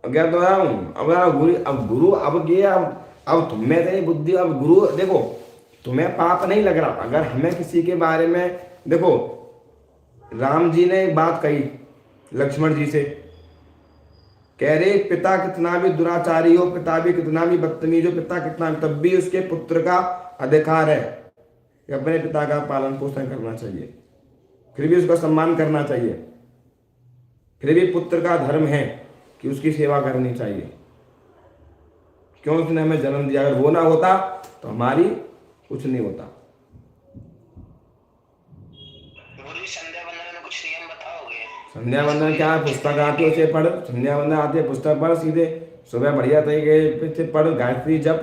Speaker 1: अब क्या तो रहा हूँ। अब यार गुरु अब ये अब तुम्हें तो ये बुद्धि। अब गुरु देखो, तुम्हें पाप नहीं लग रहा अगर हमें किसी के बारे में देखो। राम जी ने एक बात कही लक्ष्मण जी से, कह रहे पिता कितना भी दुराचारी हो, पिता भी कितना भी बदतमीज हो, पिता कितना, तब भी उसके पुत्र का अधिकार है कि अपने पिता का पालन पोषण करना चाहिए, फिर भी उसका सम्मान करना चाहिए। फिर भी पुत्र का धर्म है कि उसकी सेवा करनी चाहिए। क्यों? उसने हमें जन्म दिया। अगर वो ना होता तो हमारी कुछ नहीं होता।
Speaker 3: गुरु संध्या वंदना में कुछ नियम बताओगे?
Speaker 1: संध्या वंदन क्या है? पुस्तक आती है उसे पढ़। संध्या वंदन आती है, पुस्तक पढ़ सीधे सुबह बढ़िया तरीके से पढ़, गायत्री जप।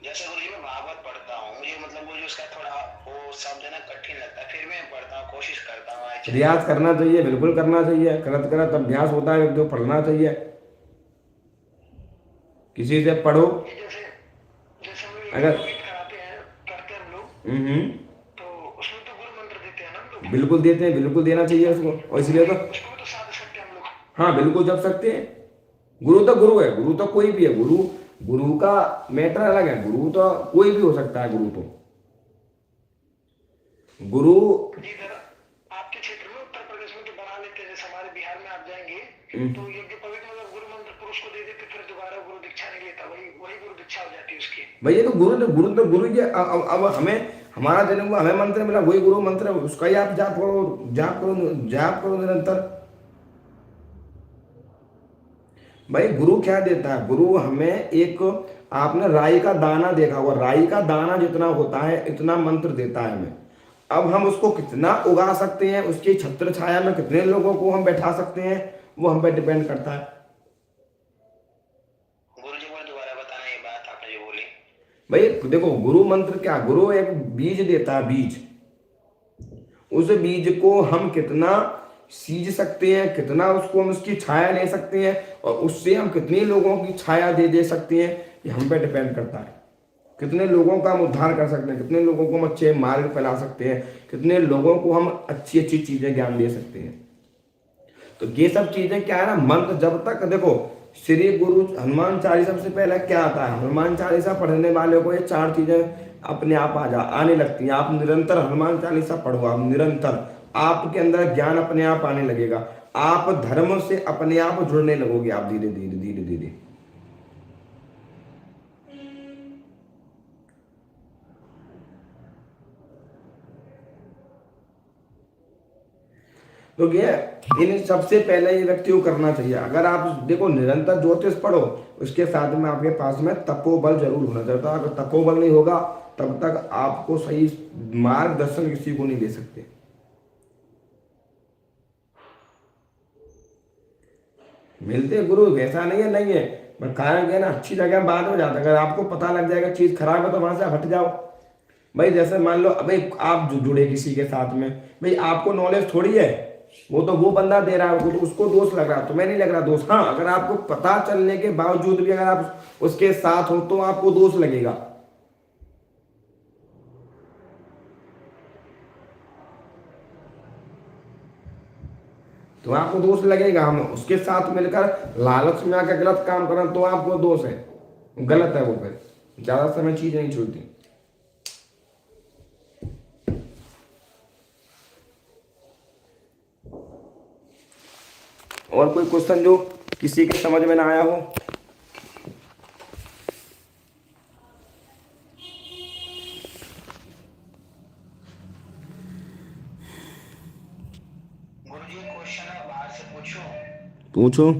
Speaker 3: जैसे गुरु जी मैं भागवत पढ़ता हूँ, मुझे मतलब वो जो उसका थोड़ा वो शब्द है ना कठिन लगता है, फिर मैं पढ़ता हूँ, कोशिश करता हूँ।
Speaker 1: रियाज करना चाहिए, बिल्कुल करना चाहिए। करत करत अभ्यास होता है जो पढ़ना चाहिए। किसी से पढ़ो।
Speaker 3: जैसे जैसे हम लोग
Speaker 1: अगर
Speaker 3: गीत कराते हैं, करते हैं हम लोग, तो उसमें तो गुरु मंत्र देते हैं ना हम लोग।
Speaker 1: बिल्कुल देते हैं, बिल्कुल देना चाहिए उसको। और इसलिए तो
Speaker 3: उसको भी तो साध सकते हैं हम लोग।
Speaker 1: हाँ बिल्कुल जप सकते हैं। गुरु तो गुरु है, गुरु तो कोई भी है। गुरु गुरु का मैटर अलग है। गुरु तो कोई भी हो सकता है। गुरु तो गुरु
Speaker 3: जी इधर आपके क्षेत्र में उत्तर प्रदेश में तो बना लेते हैं, जैसे हमारे बिहार में आप जाएंगे तो यज्ञ पवित्र मतलब गुरु मंत्र पुरुष को दे देते, फिर दोबारा गुरु दीक्षा नहीं लेता, वही वही गुरु दीक्षा हो जाती है उसकी।
Speaker 1: भैया तो गुरु ये अब हमें हमारा जन्म हुआ, हमें मंत्र मिला, वही गुरु मंत्र है, उसका ही आप जाप करो, जाप करो, जाप करो निरंतर। भाई गुरु क्या देता है? गुरु हमें एक, आपने राई का दाना देखा होगा, राई का दाना जितना होता है इतना मंत्र देता है हमें। अब हम उसको कितना उगा सकते हैं, उसकी छत्र छाया में कितने लोगों को हम बैठा सकते हैं, वो हम पे डिपेंड करता है।
Speaker 3: गुरु जी को दोबारा बताना ये बात आपने जो बोली।
Speaker 1: भाई देखो गुरु मंत्र क्या, गुरु एक बीज देता है, बीज। उस बीज को हम कितना सींच सकते हैं, कितना उसको हम उसकी छाया ले सकते हैं, और उससे हम कितने लोगों की छाया दे सकते हैं, ये हम पे डिपेंड करता है। कितने लोगों का हम उद्धार कर सकते हैं, कितने लोगों को हम अच्छे मार्ग फैला सकते हैं, कितने लोगों को हम अच्छी अच्छी चीजें ज्ञान दे सकते हैं। तो ये सब चीजें क्या है ना, मंत्र जब तक देखो, श्री गुरु हनुमान चालीसा से पहले क्या आता है, हनुमान चालीसा पढ़ने वाले को ये 4 चीजें अपने आप आने लगती हैं। आप निरंतर हनुमान चालीसा पढ़ो, आप निरंतर, आपके अंदर ज्ञान अपने आप आने लगेगा। आप धर्म से अपने आप जुड़ने लगोगे, आप धीरे धीरे धीरे धीरे। तो ये इन सबसे पहले ये व्यक्ति को करना चाहिए। अगर आप देखो निरंतर ज्योतिष पढ़ो, उसके साथ में आपके पास में तपोबल जरूर होना चाहिए। अगर तपोबल नहीं होगा तब तक आपको सही मार्गदर्शन किसी को नहीं दे सकते। मिलते गुरु वैसा नहीं है, नहीं है, पर कारण क्या है ना, अच्छी जगह बाद हो जाता है। अगर आपको पता लग जाएगा चीज खराब है तो वहां से हट जाओ। भाई जैसे मान लो अबे आप जुड़े किसी के साथ में, भाई आपको नॉलेज थोड़ी है, वो तो वो बंदा दे रहा है, उसको दोष लग रहा है, तुम्हें नहीं लग रहा दोष। हाँ, अगर आपको पता चलने के बावजूद भी अगर आप उसके साथ हो तो आपको दोष लगेगा। तो आपको दोष लगेगा। हम उसके साथ मिलकर लालच में आकर गलत काम करें तो आपको दोष है, गलत है वो, फिर ज्यादा समय चीज नहीं छूटती। और कोई क्वेश्चन जो किसी के समझ में ना आया हो?
Speaker 3: गुरुजी क्वेश्चन है, बाहर से पूछो।
Speaker 1: पूछो।